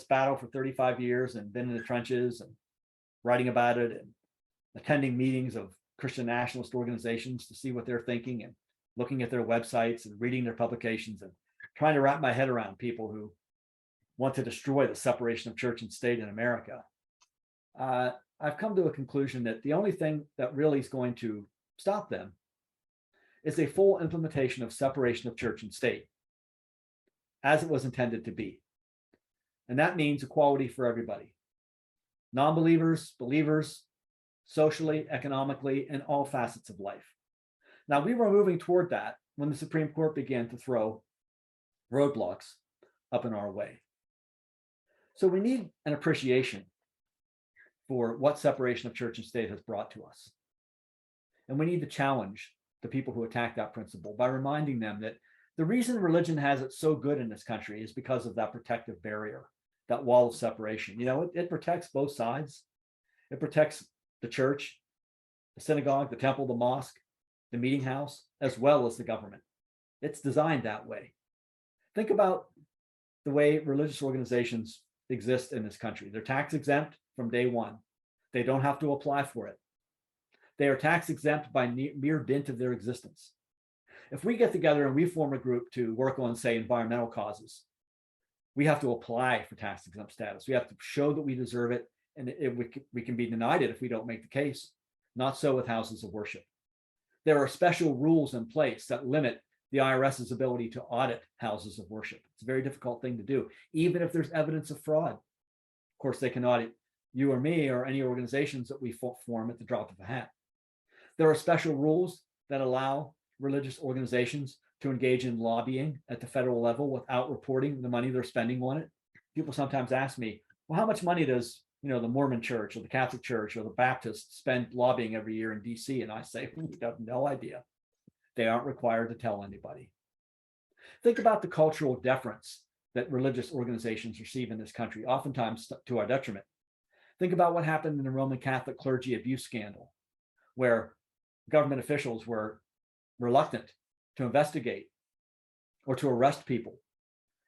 battle for 35 years and been in the trenches and writing about it and attending meetings of Christian nationalist organizations to see what they're thinking and looking at their websites and reading their publications and trying to wrap my head around people who want to destroy the separation of church and state in America, I've come to a conclusion that the only thing that really is going to stop them is a full implementation of separation of church and state as it was intended to be. And that means equality for everybody. Non-believers, believers, socially, economically, in all facets of life. Now, we were moving toward that when the Supreme Court began to throw roadblocks up in our way. So we need an appreciation for what separation of church and state has brought to us. And we need to challenge the people who attack that principle by reminding them that the reason religion has it so good in this country is because of that protective barrier, that wall of separation. You know, it protects both sides. It protects the church, the synagogue, the temple, the mosque, the meeting house, as well as the government. It's designed that way. Think about the way religious organizations exist in this country. They're tax exempt from day one. They don't have to apply for it. They are tax exempt by mere dint of their existence. If we get together and we form a group to work on, say, environmental causes, we have to apply for tax exempt status. We have to show that we deserve it, and we can be denied it if we don't make the case. Not so with houses of worship. There are special rules in place that limit the IRS's ability to audit houses of worship. It's a very difficult thing to do, even if there's evidence of fraud. Of course, they can audit you or me or any organizations that we form at the drop of a hat. There are special rules that allow religious organizations to engage in lobbying at the federal level without reporting the money they're spending on it. People sometimes ask me, well, how much money does the Mormon Church or the Catholic Church or the Baptist spend lobbying every year in DC? And I say, we have no idea. They aren't required to tell anybody. Think about the cultural deference that religious organizations receive in this country, oftentimes to our detriment. Think about what happened in the Roman Catholic clergy abuse scandal, where government officials were reluctant to investigate or to arrest people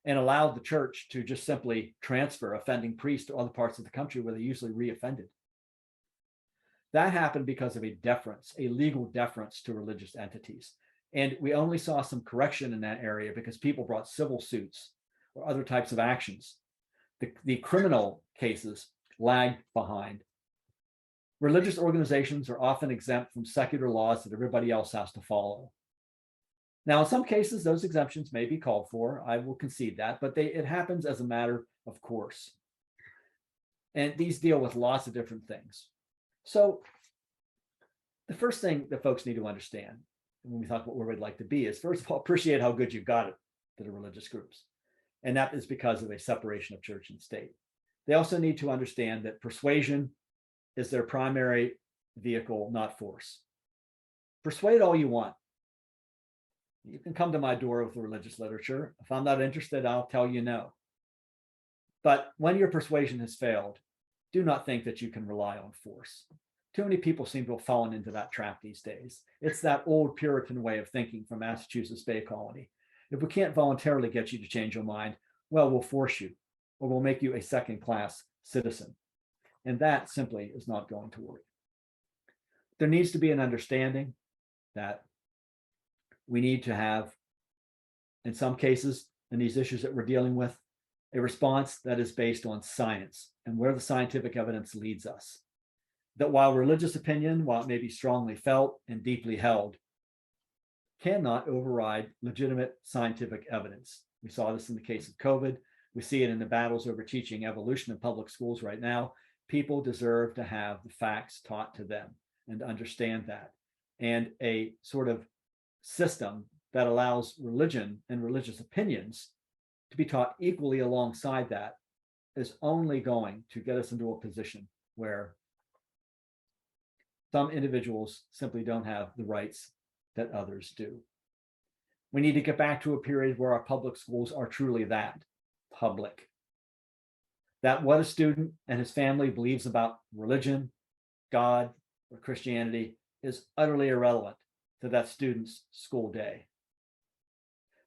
and allowed the church to just simply transfer offending priests to other parts of the country where they usually reoffended. That happened because of a deference, a legal deference to religious entities. And we only saw some correction in that area because people brought civil suits or other types of actions. The criminal cases lagged behind. Religious organizations are often exempt from secular laws that everybody else has to follow. Now, in some cases, those exemptions may be called for. I will concede that, but it happens as a matter of course. And these deal with lots of different things. So the first thing that folks need to understand when we talk about where we'd like to be is, first of all, appreciate how good you've got it to the religious groups. And that is because of a separation of church and state. They also need to understand that persuasion is their primary vehicle, not force. Persuade all you want. You can come to my door with the religious literature. If I'm not interested, I'll tell you no. But when your persuasion has failed, do not think that you can rely on force. Too many people seem to have fallen into that trap these days. It's that old Puritan way of thinking from Massachusetts Bay Colony. If we can't voluntarily get you to change your mind, well, we'll force you, or we'll make you a second-class citizen. And that simply is not going to work. There needs to be an understanding that we need to have, in some cases, in these issues that we're dealing with, a response that is based on science and where the scientific evidence leads us. That while religious opinion, while it may be strongly felt and deeply held, cannot override legitimate scientific evidence. We saw this in the case of COVID. We see it in the battles over teaching evolution in public schools right now. People deserve to have the facts taught to them and understand that. And a sort of system that allows religion and religious opinions to be taught equally alongside that is only going to get us into a position where some individuals simply don't have the rights that others do. We need to get back to a period where our public schools are truly that, public. That what a student and his family believes about religion, God, or Christianity is utterly irrelevant to that student's school day.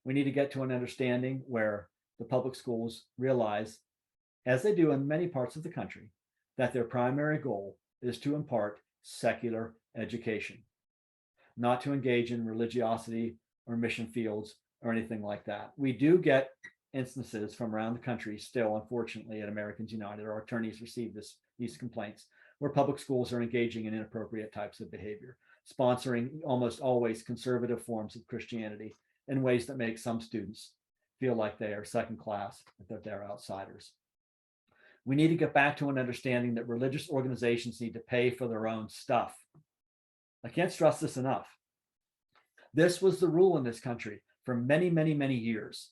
We need to get to an understanding where the public schools realize, as they do in many parts of the country, that their primary goal is to impart secular education, not to engage in religiosity or mission fields or anything like that. We do get instances from around the country still, unfortunately, at Americans United. Our attorneys receive these complaints where public schools are engaging in inappropriate types of behavior, sponsoring almost always conservative forms of Christianity in ways that make some students feel like they are second class, that they're outsiders. We need to get back to an understanding that religious organizations need to pay for their own stuff. I can't stress this enough. This was the rule in this country for many, many, many years.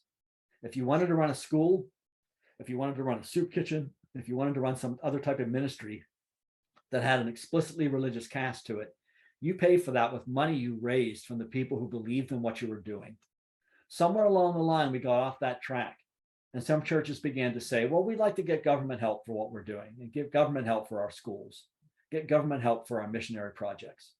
If you wanted to run a school, if you wanted to run a soup kitchen, if you wanted to run some other type of ministry that had an explicitly religious cast to it, you paid for that with money you raised from the people who believed in what you were doing. Somewhere along the line, we got off that track. And some churches began to say, well, we'd like to get government help for what we're doing and give government help for our schools, get government help for our missionary projects.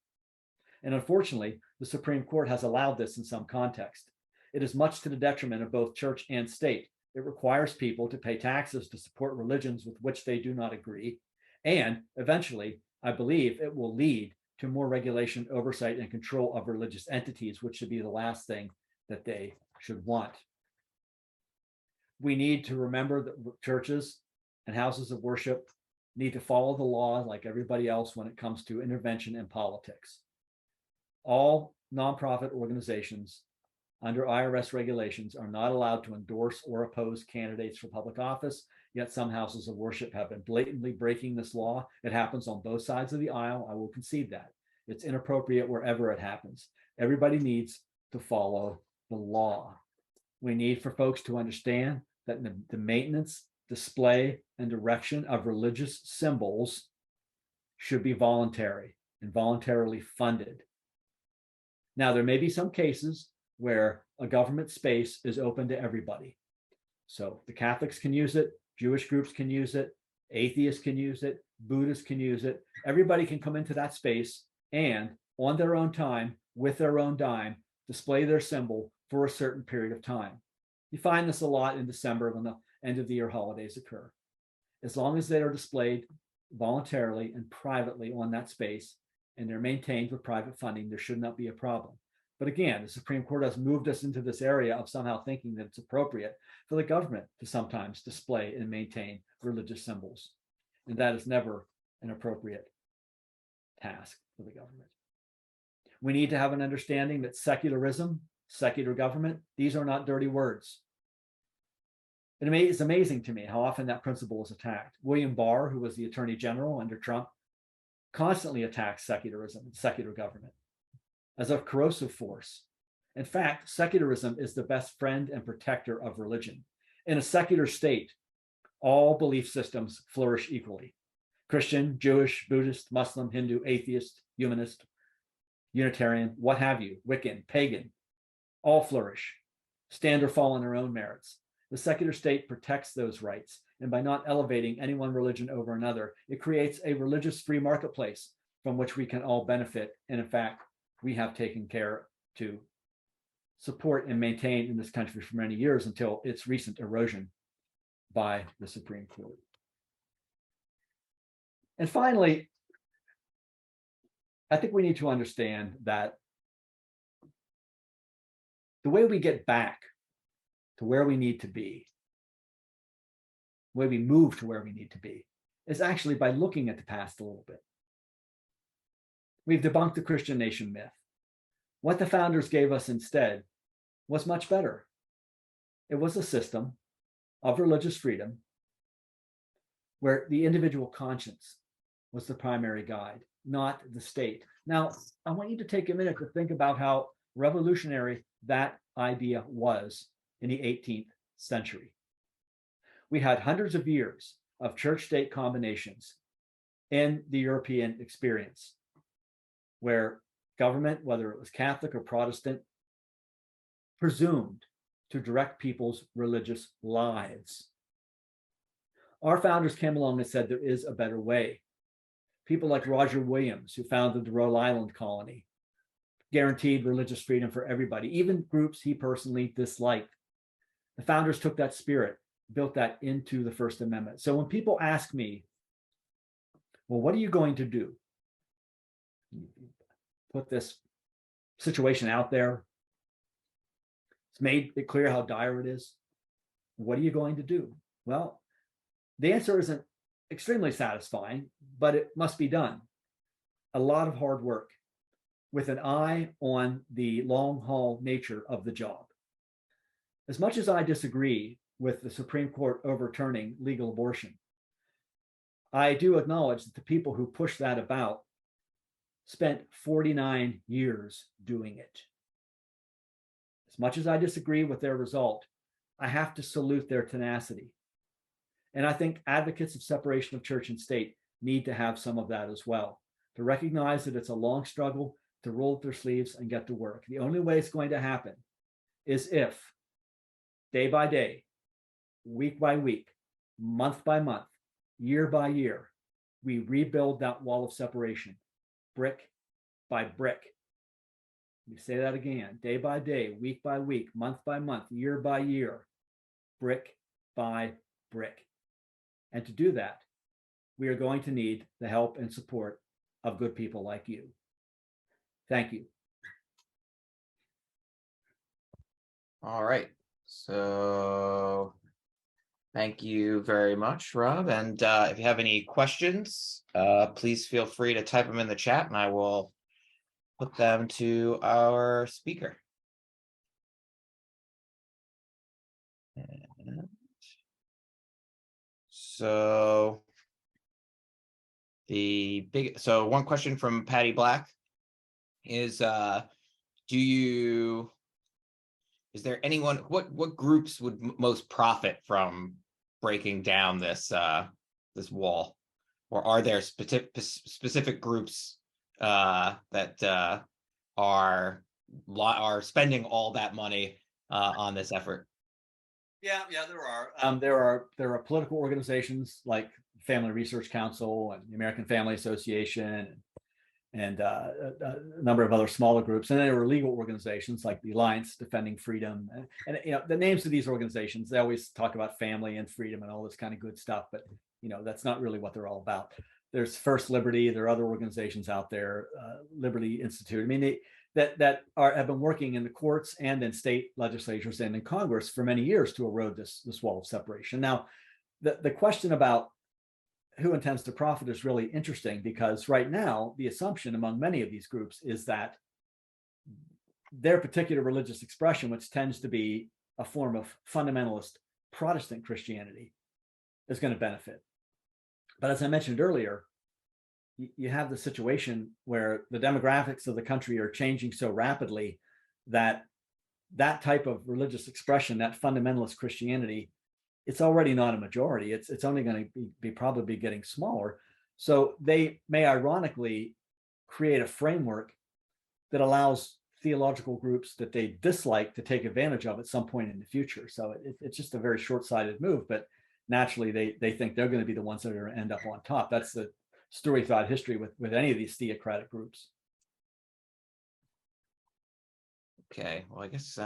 And unfortunately, the Supreme Court has allowed this in some context. It is much to the detriment of both church and state. It requires people to pay taxes to support religions with which they do not agree. And eventually, I believe it will lead to more regulation, oversight, and control of religious entities, which should be the last thing that they should want. We need to remember that churches and houses of worship need to follow the law like everybody else when it comes to intervention in politics. All nonprofit organizations under IRS regulations are not allowed to endorse or oppose candidates for public office, yet some houses of worship have been blatantly breaking this law. It happens on both sides of the aisle. I will concede that. It's inappropriate wherever it happens. Everybody needs to follow the law. We need for folks to understand that the maintenance, display, and direction of religious symbols should be voluntary and voluntarily funded. Now, there may be some cases where a government space is open to everybody. So the Catholics can use it, Jewish groups can use it, atheists can use it, Buddhists can use it. Everybody can come into that space and on their own time, with their own dime, display their symbol for a certain period of time. You find this a lot in December when the end of the year holidays occur. As long as they are displayed voluntarily and privately on that space and they're maintained with private funding, there should not be a problem. But again, the Supreme Court has moved us into this area of somehow thinking that it's appropriate for the government to sometimes display and maintain religious symbols. And that is never an appropriate task for the government. We need to have an understanding that secularism, secular government, these are not dirty words. It's amazing to me how often that principle is attacked. William Barr, who was the Attorney General under Trump, constantly attacks secularism and secular government as a corrosive force. In fact, secularism is the best friend and protector of religion. In a secular state, all belief systems flourish equally. Christian, Jewish, Buddhist, Muslim, Hindu, atheist, humanist, Unitarian, what have you, Wiccan, pagan, all flourish, stand or fall on their own merits. The secular state protects those rights, and by not elevating any one religion over another, it creates a religious free marketplace from which we can all benefit. And in fact, we have taken care to support and maintain in this country for many years until its recent erosion by the Supreme Court. And finally, I think we need to understand that the way we get back to where we need to be, the way we move to where we need to be, is actually by looking at the past a little bit. We've debunked the Christian nation myth. What the founders gave us instead was much better. It was a system of religious freedom where the individual conscience was the primary guide, not the state. Now, I want you to take a minute to think about how revolutionary that idea was in the 18th century. We had hundreds of years of church-state combinations in the European experience, where government, whether it was Catholic or Protestant, presumed to direct people's religious lives. Our founders came along and said there is a better way. People like Roger Williams, who founded the Rhode Island colony, guaranteed religious freedom for everybody, even groups he personally disliked. The founders took that spirit, built that into the First Amendment. So when people ask me, well, what are you going to do? Put this situation out there. It's made it clear how dire it is. What are you going to do? Well, the answer isn't extremely satisfying, but it must be done. A lot of hard work with an eye on the long haul nature of the job. As much as I disagree with the Supreme Court overturning legal abortion, I do acknowledge that the people who pushed that about spent 49 years doing it. As much as I disagree with their result, I have to salute their tenacity. And I think advocates of separation of church and state need to have some of that as well, to recognize that it's a long struggle, to roll up their sleeves and get to work. The only way it's going to happen is if day by day, week by week, month by month, year by year, we rebuild that wall of separation, brick by brick. Let me say that again, day by day, week by week, month by month, year by year, brick by brick. And to do that, we are going to need the help and support of good people like you. Thank you. All right. So thank you very much, Rob. And if you have any questions, please feel free to type them in the chat and I will put them to our speaker. And so one question from Patty Black is is there anyone, what groups would most profit from breaking down this this wall? Or are there specific groups that are spending all that money on this effort? Yeah, there are. There are political organizations like Family Research Council and the American Family Association and a number of other smaller groups. And then there were legal organizations like the Alliance Defending Freedom. And the names of these organizations, they always talk about family and freedom and all this kind of good stuff, but that's not really what they're all about. There's First Liberty. There are other organizations out there, Liberty Institute. I mean, have been working in the courts and in state legislatures and in Congress for many years to erode this wall of separation. Now, the question about who intends to profit is really interesting, because right now the assumption among many of these groups is that their particular religious expression, which tends to be a form of fundamentalist Protestant Christianity, is going to benefit. But as I mentioned earlier, you have the situation where the demographics of the country are changing so rapidly that type of religious expression, that fundamentalist Christianity, it's already not a majority. It's only going to be probably getting smaller. So they may ironically create a framework that allows theological groups that they dislike to take advantage of at some point in the future. So it's just a very short-sighted move, but naturally they think they're going to be the ones that are going to end up on top. That's the story throughout history with any of these theocratic groups. Okay, well, I guess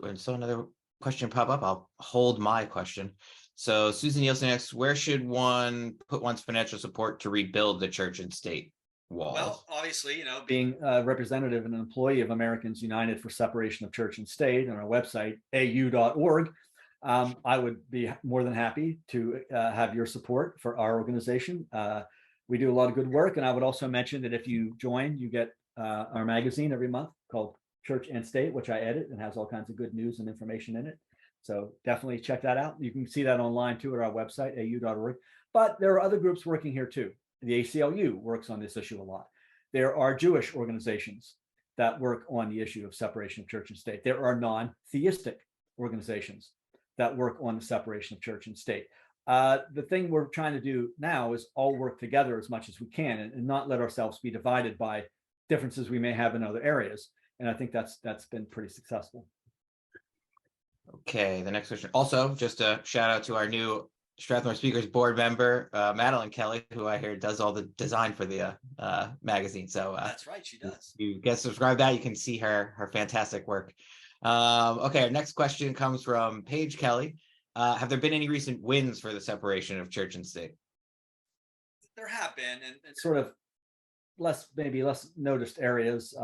when so another question pop up, I'll hold my question. So Susan Nielsen asks, where should one put one's financial support to rebuild the church and state walls? Well, obviously, being a representative and an employee of Americans United for Separation of Church and State on our website, au.org, I would be more than happy to have your support for our organization. We do a lot of good work, and I would also mention that if you join, you get our magazine every month called Church and State, which I edit and has all kinds of good news and information in it. So definitely check that out. You can see that online too at our website, au.org. But there are other groups working here too. The ACLU works on this issue a lot. There are Jewish organizations that work on the issue of separation of church and state. There are non-theistic organizations that work on the separation of church and state. The thing we're trying to do now is all work together as much as we can and not let ourselves be divided by differences we may have in other areas. And I think that's been pretty successful. Okay, the next question. Also, just a shout out to our new Strathmore Speakers board member, Madeline Kelly, who I hear does all the design for the magazine. So that's right, she does. You get subscribed that, you can see her fantastic work. Okay, our next question comes from Paige Kelly. Have there been any recent wins for the separation of church and state? There have been, and sort of maybe less noticed areas.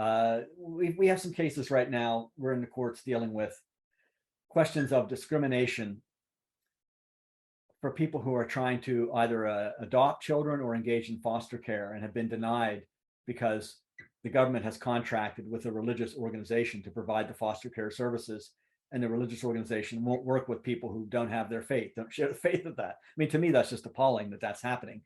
We have some cases right now. We're in the courts dealing with questions of discrimination for people who are trying to either adopt children or engage in foster care and have been denied because the government has contracted with a religious organization to provide the foster care services, and the religious organization won't work with people who don't have their faith, don't share the faith of that. I mean, to me, that's just appalling that that's happening.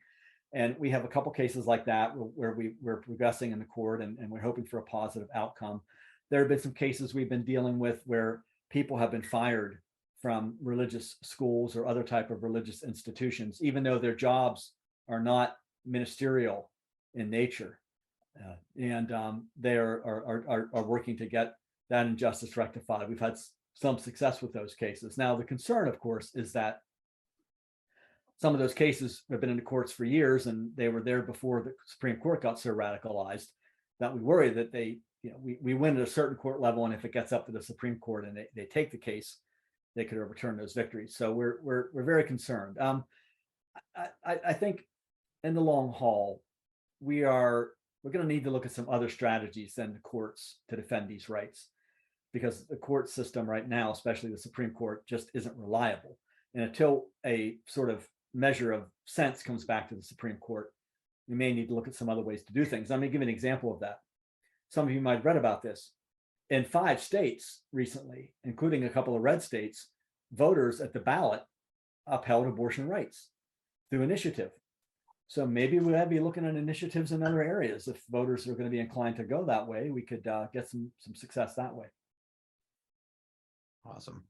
And we have a couple cases like that where we're progressing in the court and we're hoping for a positive outcome. There have been some cases we've been dealing with where people have been fired from religious schools or other type of religious institutions, even though their jobs are not ministerial in nature. And they are working to get that injustice rectified. We've had some success with those cases. Now, the concern, of course, is that some of those cases have been in the courts for years, and they were there before the Supreme Court got so radicalized that we worry that we win at a certain court level, and if it gets up to the Supreme Court and they take the case, they could overturn those victories. So we're very concerned. I think in the long haul, we're going to need to look at some other strategies than the courts to defend these rights, because the court system right now, especially the Supreme Court, just isn't reliable. And until a sort of measure of sense comes back to the Supreme Court, we may need to look at some other ways to do things. I'm going to give an example of that. Some of you might have read about this. In 5 states recently, including a couple of red states, voters at the ballot upheld abortion rights through initiative. So maybe we would be looking at initiatives in other areas. If voters are going to be inclined to go that way, we could get some success that way. Awesome.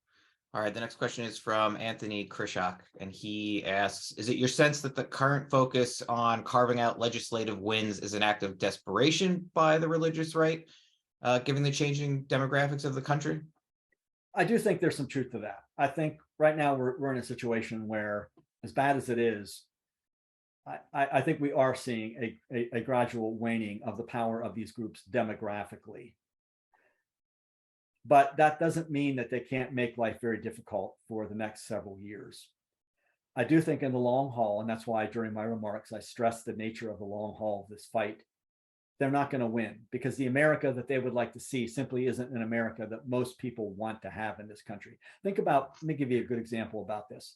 All right, the next question is from Anthony Krishak, and he asks, is it your sense that the current focus on carving out legislative wins is an act of desperation by the religious right, given the changing demographics of the country? I do think there's some truth to that. I think right now we're in a situation where, as bad as it is, I think we are seeing a gradual waning of the power of these groups demographically. But that doesn't mean that they can't make life very difficult for the next several years. I do think in the long haul, and that's why during my remarks, I stressed the nature of the long haul of this fight. They're not going to win because the America that they would like to see simply isn't an America that most people want to have in this country. Let me give you a good example about this.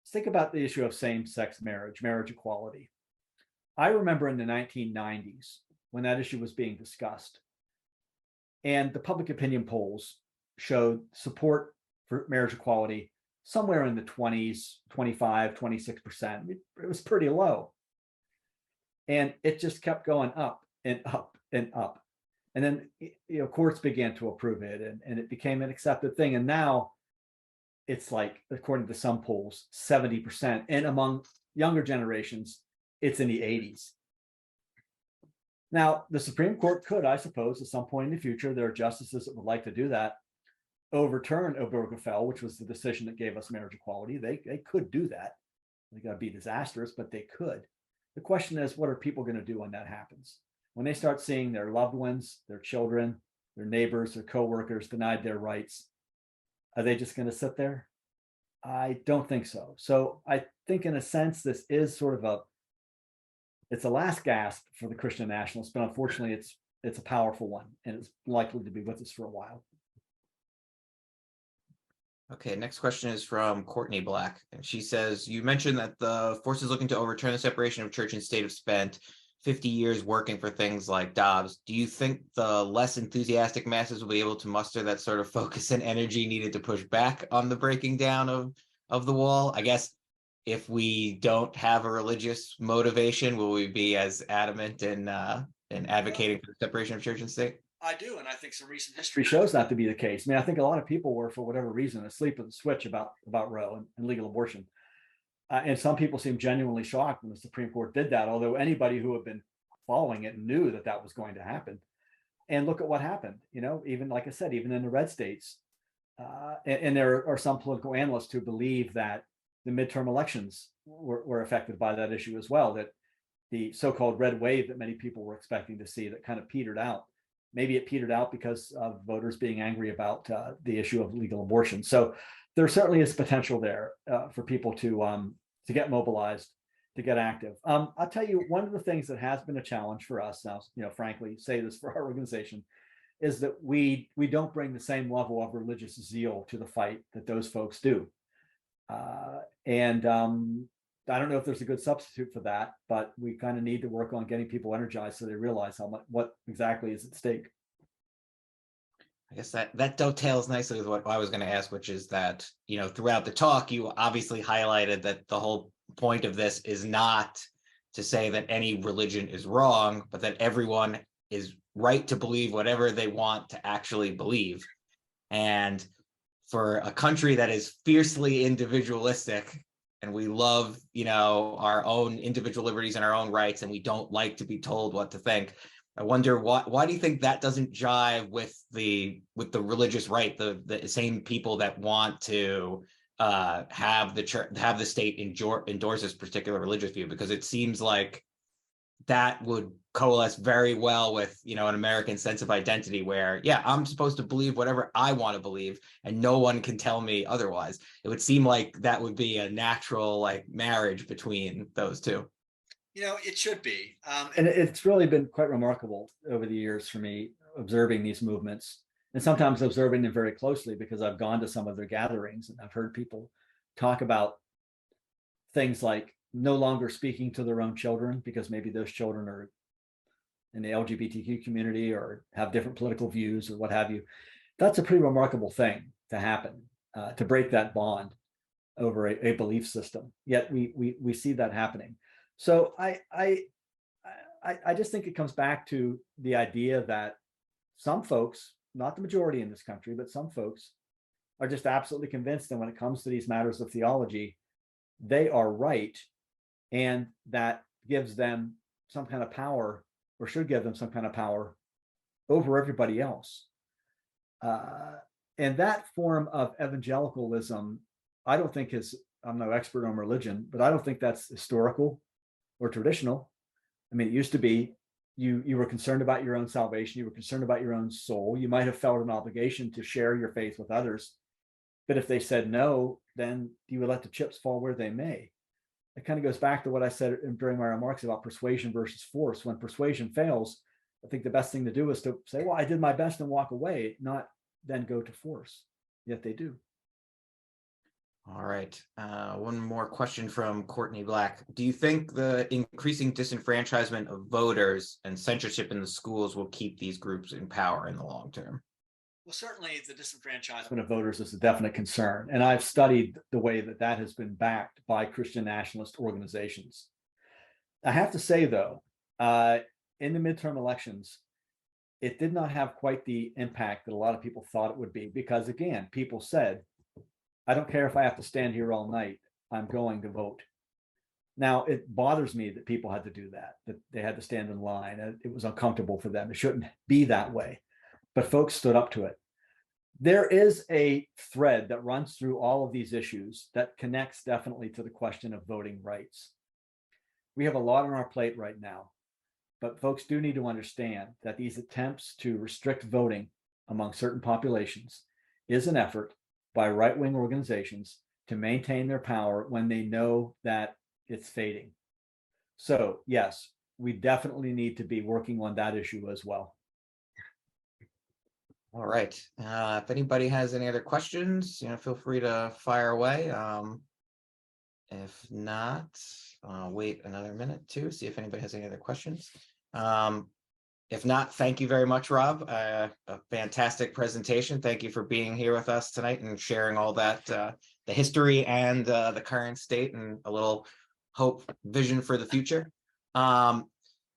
Think about the issue of same-sex marriage equality. I remember in the 1990s when that issue was being discussed, and the public opinion polls showed support for marriage equality somewhere in the 20s, 25, 26%. It was pretty low. And it just kept going up and up and up. And then, courts began to approve it and it became an accepted thing. And now it's like, according to some polls, 70%. And among younger generations, it's in the 80s. Now, the Supreme Court could, I suppose, at some point in the future, there are justices that would like to do that, overturn Obergefell, which was the decision that gave us marriage equality. They could do that. They got to be disastrous, but they could. The question is, what are people going to do when that happens? When they start seeing their loved ones, their children, their neighbors, their coworkers denied their rights, are they just going to sit there? I don't think so. So I think in a sense, this is sort of it's a last gasp for the Christian nationalists, but unfortunately it's a powerful one and it's likely to be with us for a while. Okay, next question is from Courtney Black. And she says, you mentioned that the forces looking to overturn the separation of church and state have spent 50 years working for things like Dobbs. Do you think the less enthusiastic masses will be able to muster that sort of focus and energy needed to push back on the breaking down of the wall? I guess if we don't have a religious motivation, will we be as adamant in advocating for the separation of church and state? I do, and I think some recent history shows that to be the case. I mean, I think a lot of people were, for whatever reason, asleep at the switch about Roe and legal abortion. And some people seemed genuinely shocked when the Supreme Court did that, although anybody who had been following it knew that that was going to happen. And look at what happened, even like I said, even in the red states. And there are some political analysts who believe that the midterm elections were affected by that issue as well, that the so-called red wave that many people were expecting to see that kind of petered out. Maybe it petered out because of voters being angry about the issue of legal abortion. So there certainly is potential there for people to get mobilized, to get active. I'll tell you, one of the things that has been a challenge for us now, frankly, say this for our organization, is that we don't bring the same level of religious zeal to the fight that those folks do. I don't know if there's a good substitute for that, but we kind of need to work on getting people energized so they realize what exactly is at stake. I guess that dovetails nicely with what I was going to ask, which is that, throughout the talk, you obviously highlighted that the whole point of this is not to say that any religion is wrong, but that everyone is right to believe whatever they want to actually believe. And for a country that is fiercely individualistic, and we love, our own individual liberties and our own rights, and we don't like to be told what to think. I wonder why do you think that doesn't jive with the religious right, the same people that want to have the church, have the state endorse this particular religious view? Because it seems like that would coalesce very well with, an American sense of identity where, yeah, I'm supposed to believe whatever I want to believe and no one can tell me otherwise. It would seem like that would be a natural marriage between those two. It should be. And it's really been quite remarkable over the years for me observing these movements and sometimes observing them very closely because I've gone to some of their gatherings and I've heard people talk about things like no longer speaking to their own children because maybe those children are in the LGBTQ community or have different political views or what have you. That's a pretty remarkable thing to happen, to break that bond over a belief system. Yet we see that happening. So I just think it comes back to the idea that some folks, not the majority in this country, but some folks are just absolutely convinced that when it comes to these matters of theology, they are right. And that gives them some kind of power, or should give them some kind of power over everybody else. And that form of evangelicalism, I don't think I'm no expert on religion, but I don't think that's historical or traditional. I mean, it used to be you were concerned about your own salvation, you were concerned about your own soul. You might have felt an obligation to share your faith with others. But if they said no, then you would let the chips fall where they may. It kind of goes back to what I said during my remarks about persuasion versus force. When persuasion fails, I think the best thing to do is to say, well, I did my best and walk away, not then go to force. Yet they do. All right. One more question from Courtney Black. Do you think the increasing disenfranchisement of voters and censorship in the schools will keep these groups in power in the long term? Well, certainly the disenfranchisement of voters is a definite concern. And I've studied the way that has been backed by Christian nationalist organizations. I have to say, though, in the midterm elections, it did not have quite the impact that a lot of people thought it would be, because, again, people said, I don't care if I have to stand here all night, I'm going to vote. Now, it bothers me that people had to do that they had to stand in line. It was uncomfortable for them. It shouldn't be that way. But folks stood up to it. There is a thread that runs through all of these issues that connects definitely to the question of voting rights. We have a lot on our plate right now, but folks do need to understand that these attempts to restrict voting among certain populations is an effort by right-wing organizations to maintain their power when they know that it's fading. So yes, we definitely need to be working on that issue as well. All right. If anybody has any other questions, feel free to fire away. If not, wait another minute to see if anybody has any other questions. If not, thank you very much, Rob. A fantastic presentation. Thank you for being here with us tonight and sharing all that, the history and the current state and a little hope, vision for the future.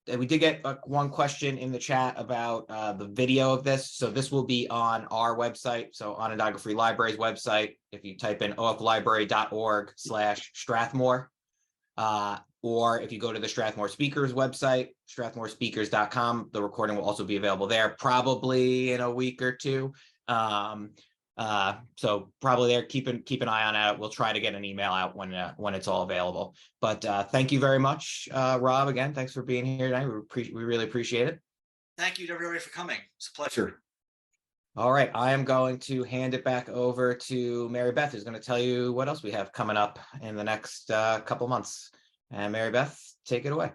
And we did get one question in the chat about the video of this. So this will be on our website. So Onondaga Free Library's website. If you type in oflibrary.org/Strathmore, or if you go to the Strathmore Speakers website, strathmorespeakers.com, the recording will also be available there, probably in a week or two. So probably there, keep an eye on it. We'll try to get an email out when it's all available. But thank you very much, Rob. Again, thanks for being here tonight. We really appreciate it. Thank you to everybody for coming. It's a pleasure. All right, I am going to hand it back over to Mary Beth, who's going to tell you what else we have coming up in the next couple months. And Mary Beth, take it away.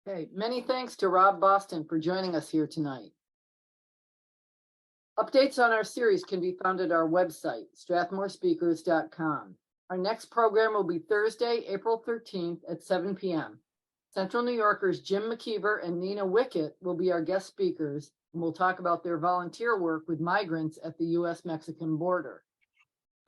Okay, many thanks to Rob Boston for joining us here tonight. Updates on our series can be found at our website, strathmorespeakers.com. Our next program will be Thursday, April 13th at 7 p.m. Central New Yorkers Jim McKeever and Nina Wickett will be our guest speakers, and we'll talk about their volunteer work with migrants at the U.S.-Mexican border.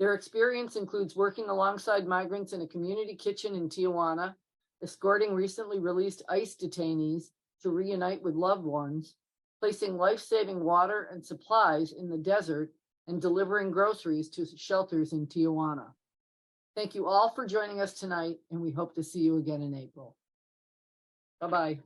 Their experience includes working alongside migrants in a community kitchen in Tijuana, escorting recently released ICE detainees to reunite with loved ones, placing life-saving water and supplies in the desert, and delivering groceries to shelters in Tijuana. Thank you all for joining us tonight, and we hope to see you again in April. Bye-bye.